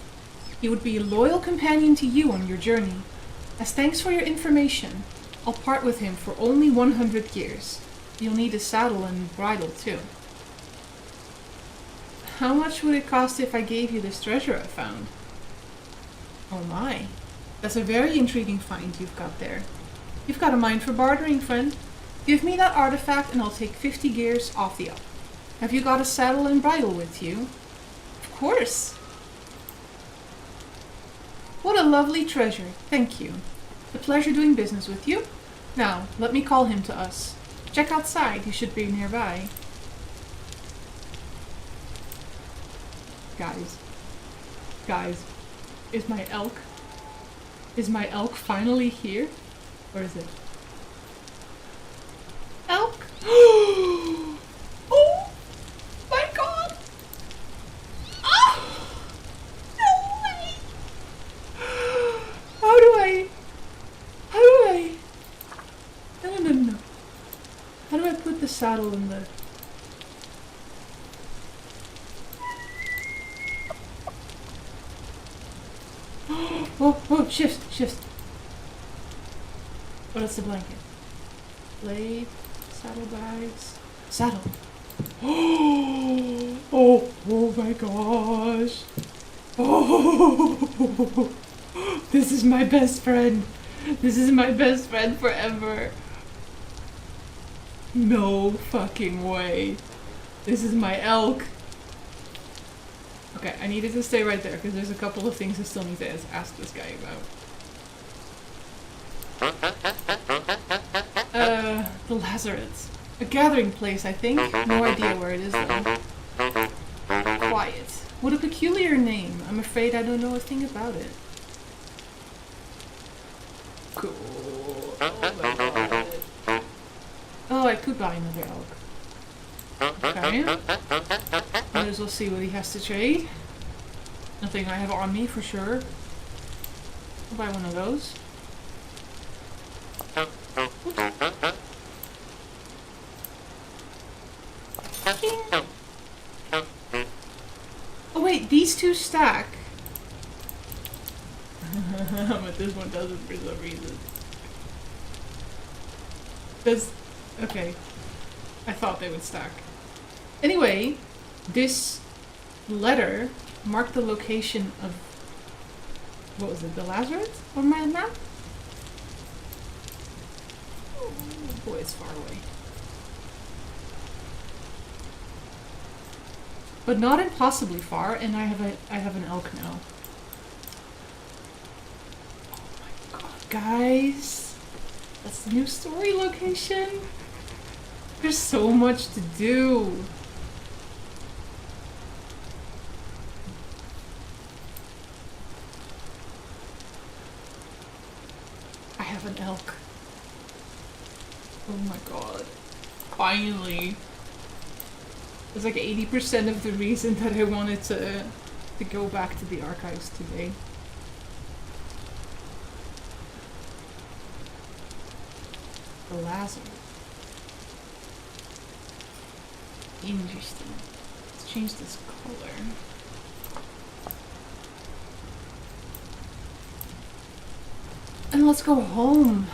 He would be a loyal companion to you on your journey. As thanks for your information, I'll part with him for only 100 years. You'll need a saddle and bridle too. How much would it cost if I gave you this treasure I found? Oh my, that's a very intriguing find you've got there. You've got a mind for bartering, friend. Give me that artifact and I'll take 50 gears off the elk. Have you got a saddle and bridle with you? Of course. What a lovely treasure. Thank you. A pleasure doing business with you. Now, let me call him to us. Check outside. He should be nearby. Guys, is my elk finally here? Or is it? Elk? Oh my god! Ah! No way! How do I? No. How do I put the saddle in the... Oh, shift. Oh, that's the blanket. Blade, saddlebags, saddle. Oh my gosh. Oh, this is my best friend. This is my best friend forever. No fucking way. This is my elk. Okay, I needed to stay right there because there's a couple of things I still need to ask this guy about. The lazarets. A gathering place, I think. No idea where it is though. Quiet. What a peculiar name. I'm afraid I don't know a thing about it. Cool. Oh my god. Oh, I could buy another elk. Okay. Might as well see what he has to trade. Nothing I have on me for sure. I'll buy one of those. Oh wait, these two stack. But this one doesn't for some reason. Okay. I thought they would stack. Anyway, this letter marked the location of... What was it? The lazaret on my map? Oh boy, it's far away. But not impossibly far, and I have an elk now. Oh my god, guys! That's the new story location! There's so much to do! I have an elk. Oh my god. Finally! It's like 80% of the reason that I wanted to go back to the archives today. The laser. Interesting. Let's change this color. And let's go home.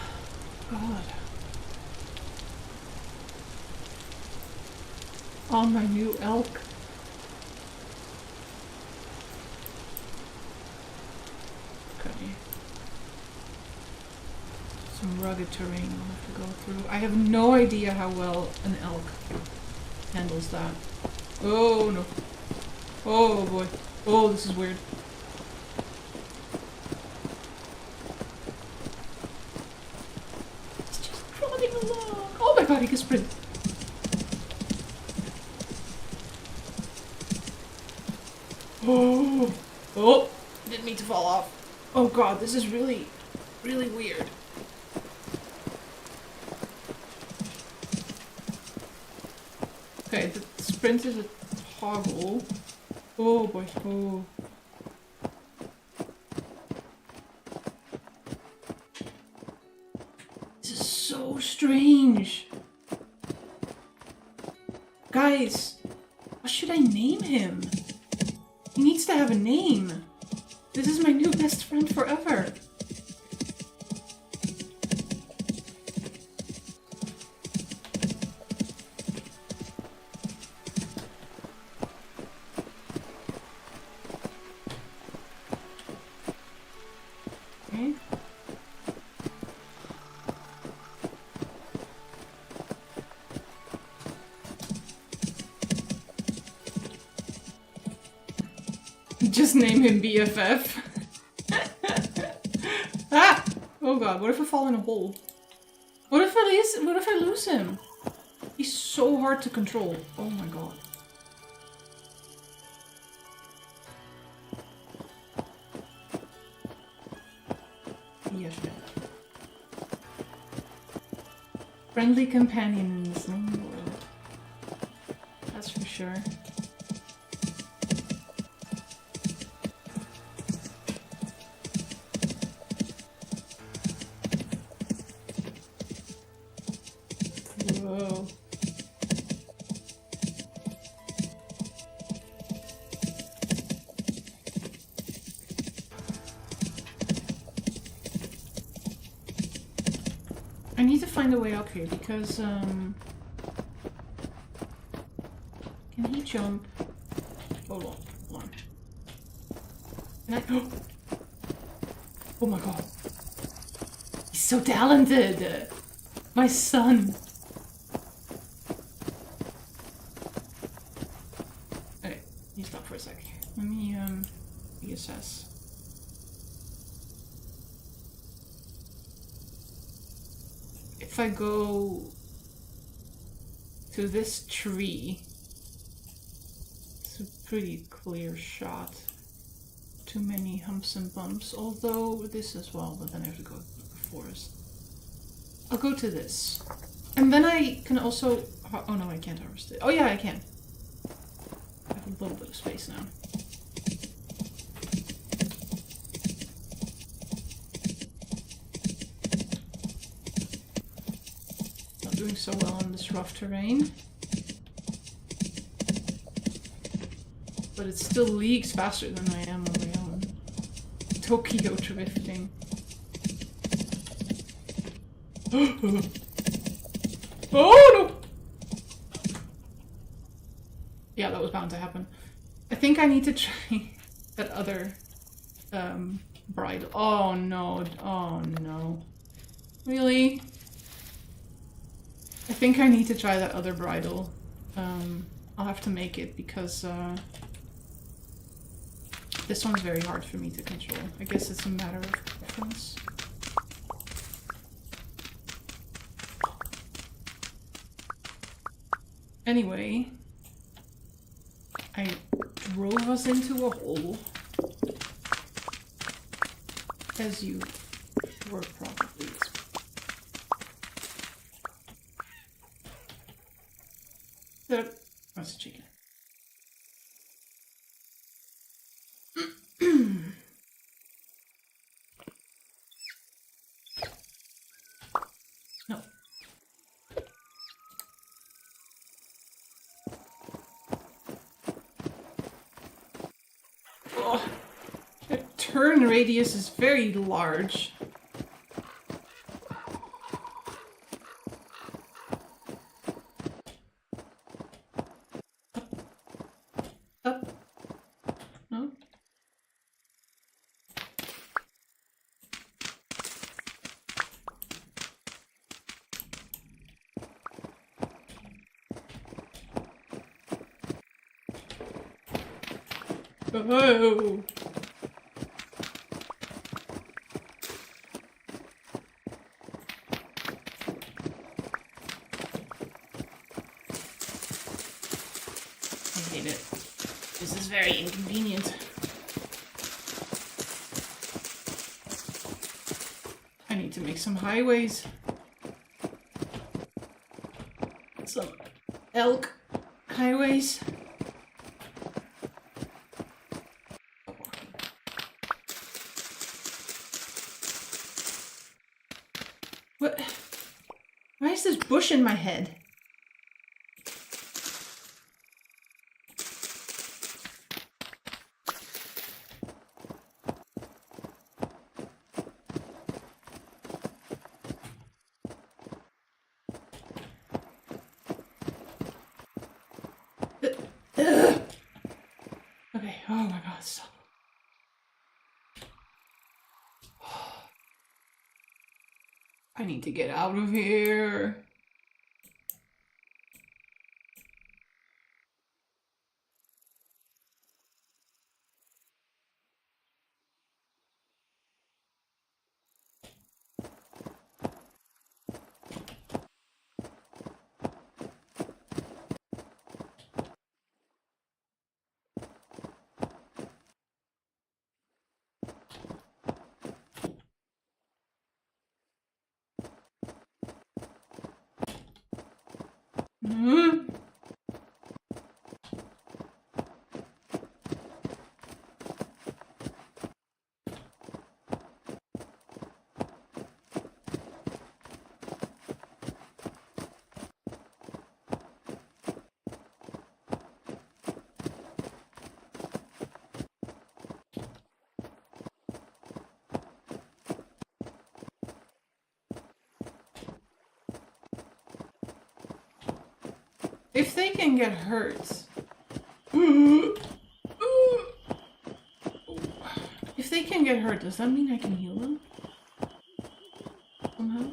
God. On my new elk. rugged terrain I'll have to go through. I have no idea how well an elk handles that. Oh no. Oh boy. Oh, this is weird. It's just trotting along. Oh my god, he can sprint. Oh. Oh. Didn't mean to fall off. Oh god, this is really, really weird. Okay, the sprint is a toggle. Oh boy. Oh. This is so strange. Guys, what should I name him? He needs to have a name. This is my new best friend forever. Okay. Just name him BFF. Ah! Oh god, what if I fall in a hole? What if I lose him? He's so hard to control. Oh my god. BFF. Friendly companion in this new world. That's for sure. Whoa. I need to find a way up here because, can he jump? Hold on, hold on. Can I? Oh my god. He's so talented! My son! Okay, you stop for a sec. Let me, reassess. If I go to this tree, it's a pretty clear shot. Too many humps and bumps, although this as well, but then I have to go to the forest. I'll go to this. And then I can also... Oh no, I can't harvest it. Oh yeah, I can. I have a little bit of space now. Not doing so well on this rough terrain. But it still leagues faster than I am on my own. Tokyo drifting. Oh no! Yeah, that was bound to happen. I think I need to try that other bridle. Oh no, oh no. Really? I think I need to try that other bridle. I'll have to make it because this one's very hard for me to control. I guess it's a matter of preference. Anyway, I drove us into a hole, as you were probably expecting. That's a chicken. No. Oh, the turn radius is very large. Up. No. Oh. I hate it. This is very inconvenient. I need to make some highways. Some elk highways. What? Why is this bush in my head? Okay, oh my god, stop. I need to get out of here. Mm-hmm. If they can get hurt. If they can get hurt, does that mean I can heal them? Somehow?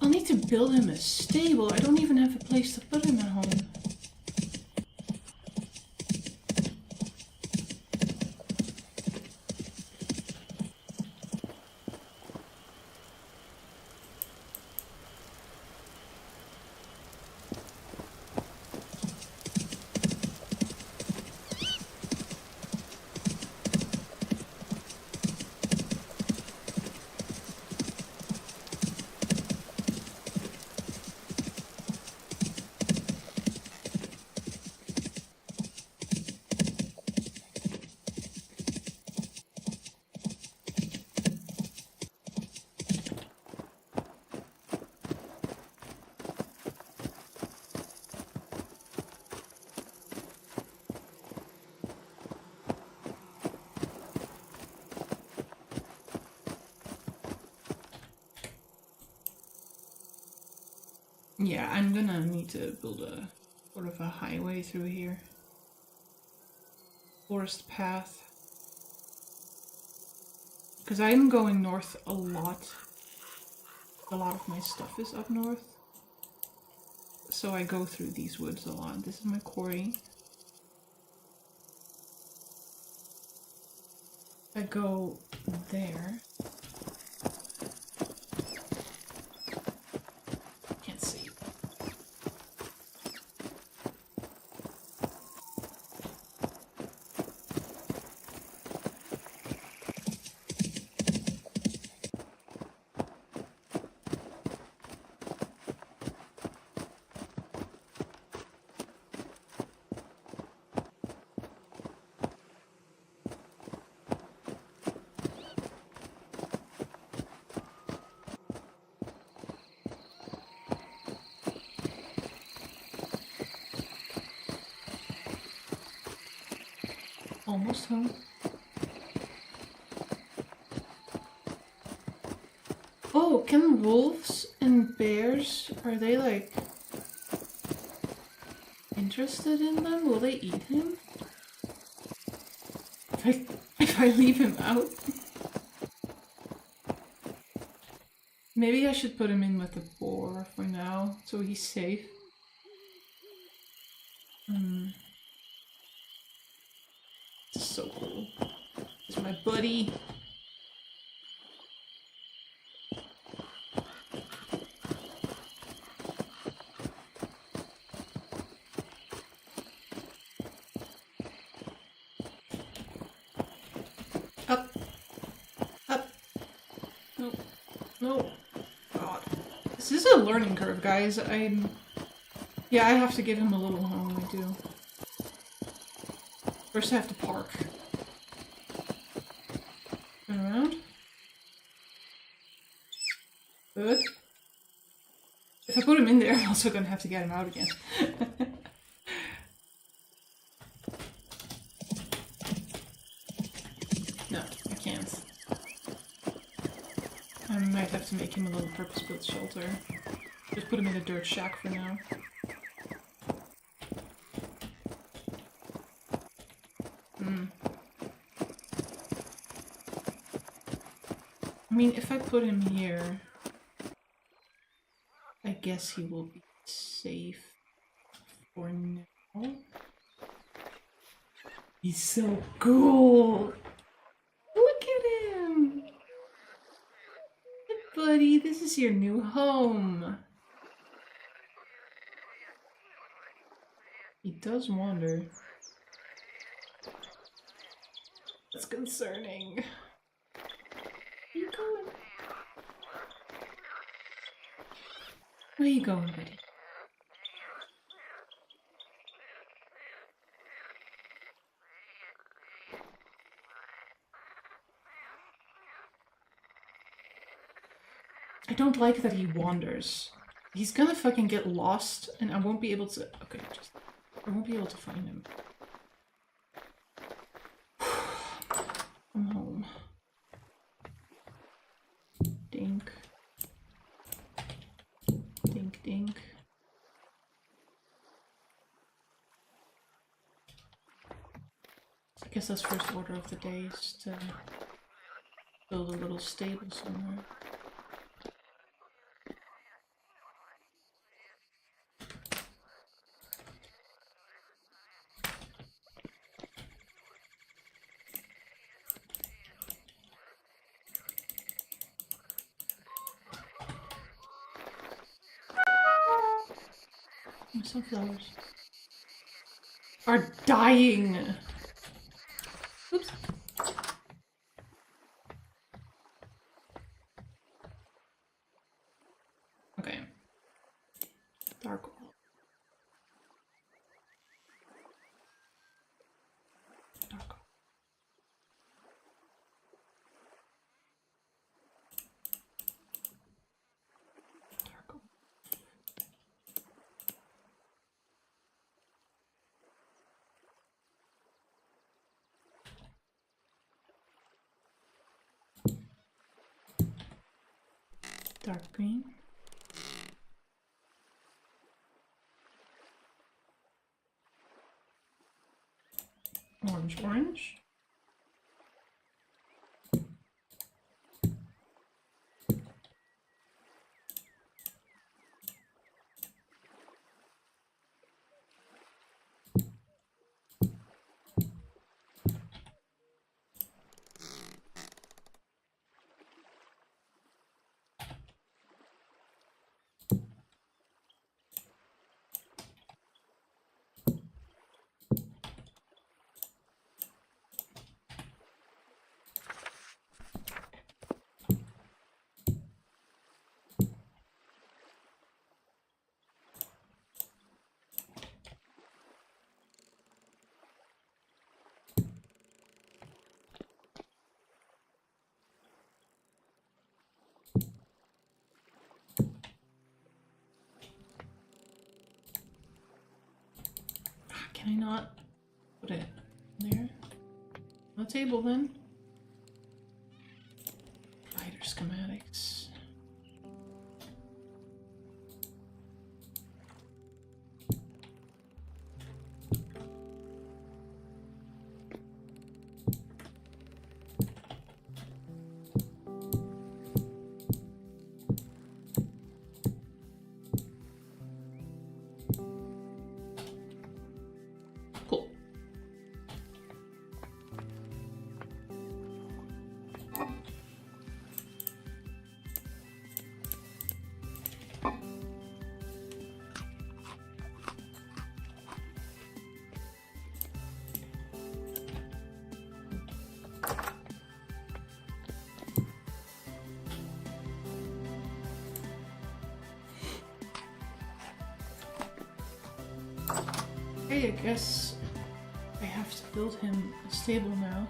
I'll need to build him a stable. I don't even have a place to put him at home. Yeah, I'm gonna need to build a sort of a highway through here. Forest path. Because I'm going north a lot. A lot of my stuff is up north. So I go through these woods a lot. This is my quarry. I go there. Can't see. Almost home. Oh, can wolves and bears, are they like interested in them? Will they eat him? If I leave him out? Maybe I should put him in with the boar for now, so he's safe. This is so cool. This is my buddy. Up. Up. No. No. God. This is a learning curve, guys. Yeah, I have to give him a little home, I do. First I have to park. Turn around. Good. If I put him in there, I'm also gonna have to get him out again. No, I can't. I might have to make him a little purpose-built shelter. Just put him in a dirt shack for now. I mean, if I put him here, I guess he will be safe for now. He's so cool! Look at him! Hey, buddy, this is your new home. He does wander. That's concerning. Where you going? Where you going, buddy? I don't like that he wanders. He's gonna fucking get lost and I won't be able to... Okay, I won't be able to find him. I'm home. Dink. Dink, dink. I guess that's first order of the day, is to build a little stable somewhere. My sunflowers are dying. Oops. Okay. Dark wall. Dark wall. Dark wall. Dark green. Orange, orange. Can I not put it there? On the table then. Writer schematics. Okay, I guess I have to build him a stable now.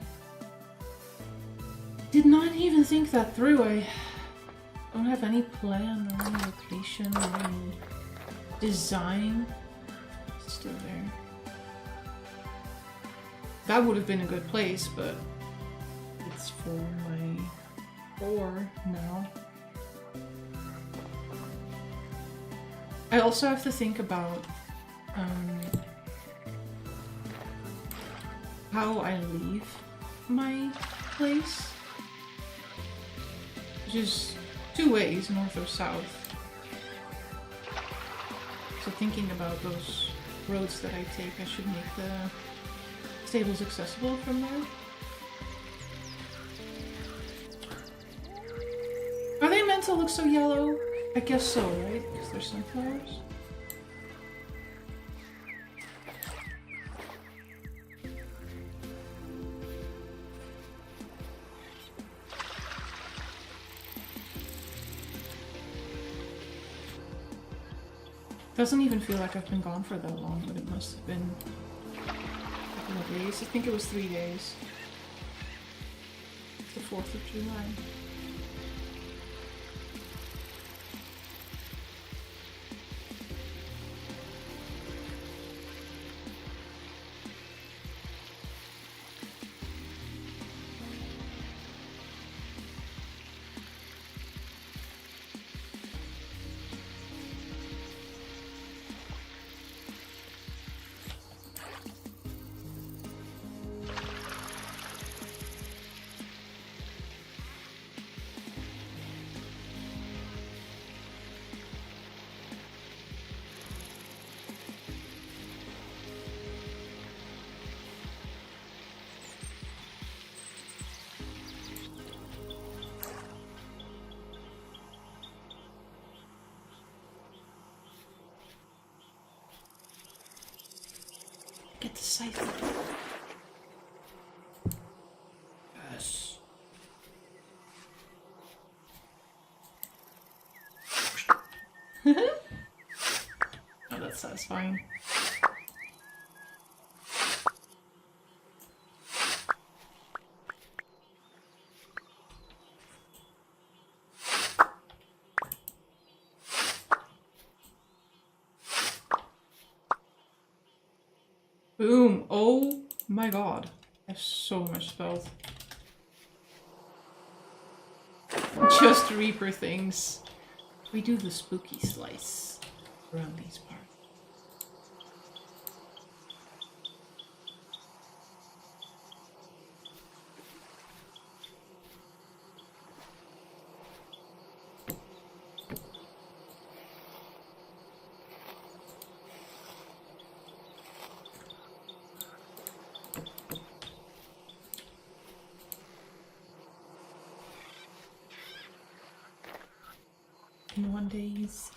Did not even think that through. I don't have any plan or any location or any design. It's still there. That would have been a good place, but it's for my ore now. I also have to think about how I leave my place. Which is 2 ways, north or south. So thinking about those roads that I take, I should make the stables accessible from there. Are they meant to look so yellow? I guess so, right? Because they're sunflowers. Doesn't even feel like I've been gone for that long, but it must have been a couple of days. I think it was 3 days. It's the 4th of July. Get the cipher. Yes. Oh, that's satisfying. Boom! Oh my god. I have so much spells. Just Reaper things. We do the spooky slice around these parts. In 1 days.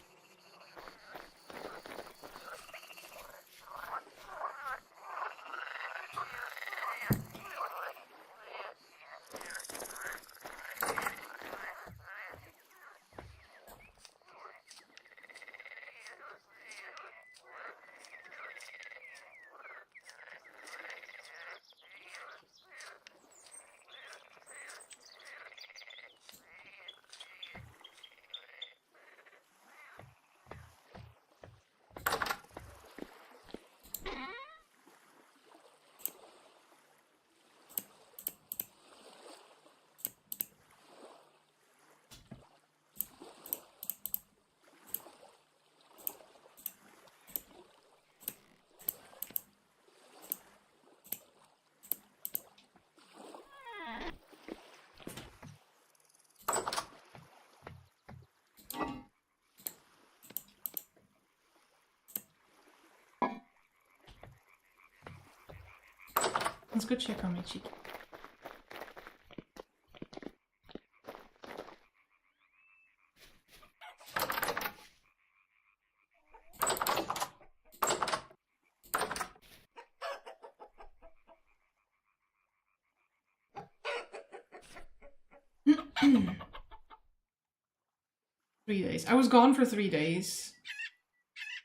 Let's go check on my cheeky. Three days. I was gone for 3 days.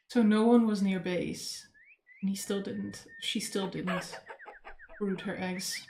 So no one was near base. And he still didn't. She still didn't brood her eggs.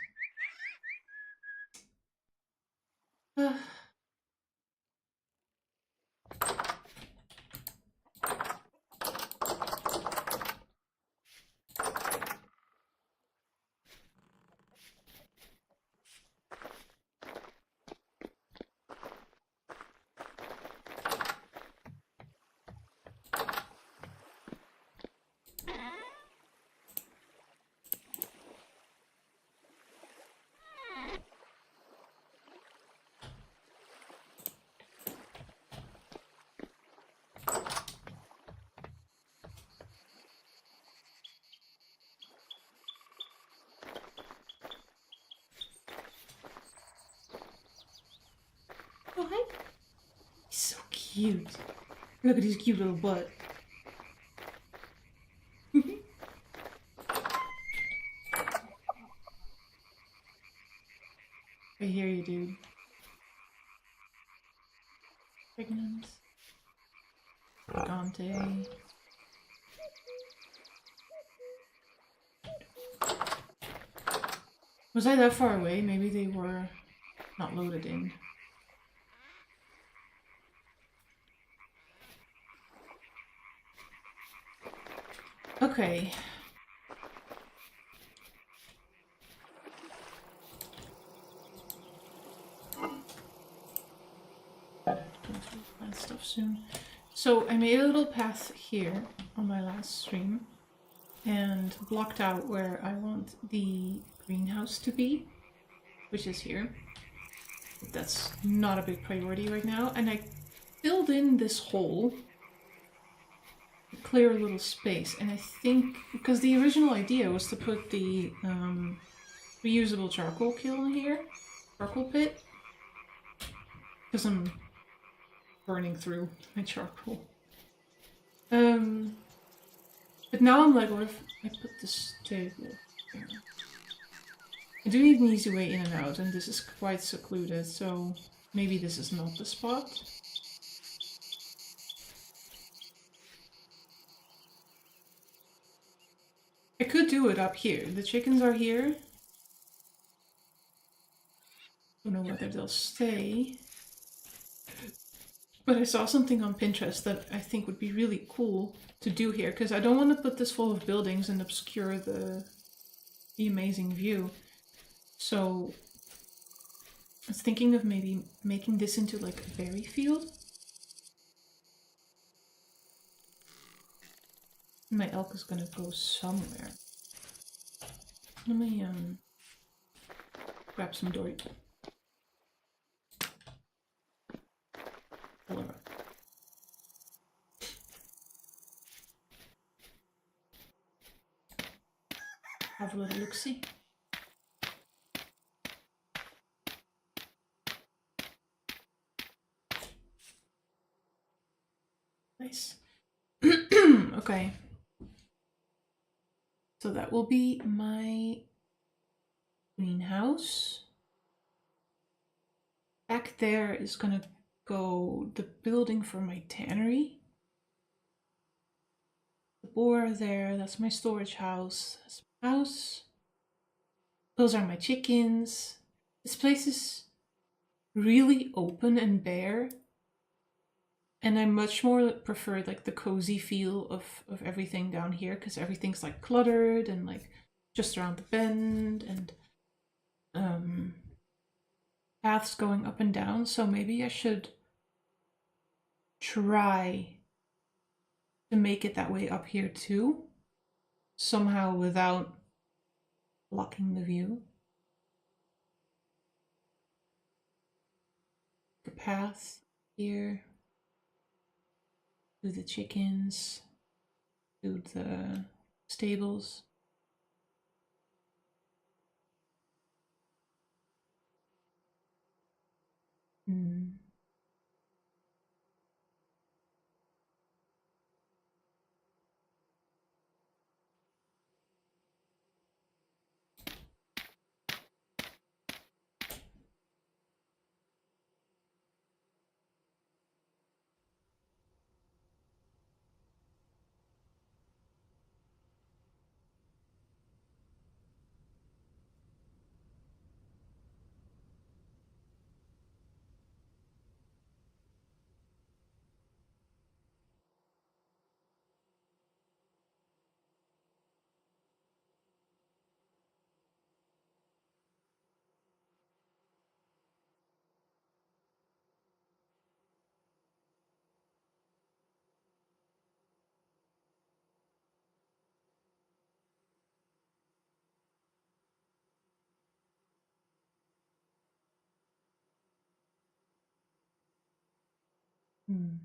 Oh, hi. He's so cute. Look at his cute little butt. I hear you, dude. Pregnant. Gante. Was I that far away? Maybe they were not loaded in. Okay. Plant stuff soon. So I made a little path here on my last stream and blocked out where I want the greenhouse to be, which is here. That's not a big priority right now. And I filled in this hole, a clear little space, and I think because the original idea was to put the reusable charcoal kiln here, charcoal pit, because I'm burning through my charcoal. But now I'm like, what if I put this table here? I do need an easy way in and out, and this is quite secluded, so maybe this is not the spot. I could do it up here. The chickens are here. Don't know whether they'll stay. But I saw something on Pinterest that I think would be really cool to do here, because I don't want to put this full of buildings and obscure the amazing view. So I was thinking of maybe making this into like a berry field. My elk is gonna go somewhere. Let me grab some dory. Pull her up. Have a little look-see. Nice. Okay. So that will be my greenhouse. Back there is gonna go the building for my tannery. The boar there, that's my storage house. That's my house. Those are my chickens. This place is really open and bare. And I much more prefer like the cozy feel of everything down here, because everything's like cluttered and like just around the bend and paths going up and down. So maybe I should try to make it that way up here too, somehow without blocking the view. The path here to the chickens, to the stables. Hmm.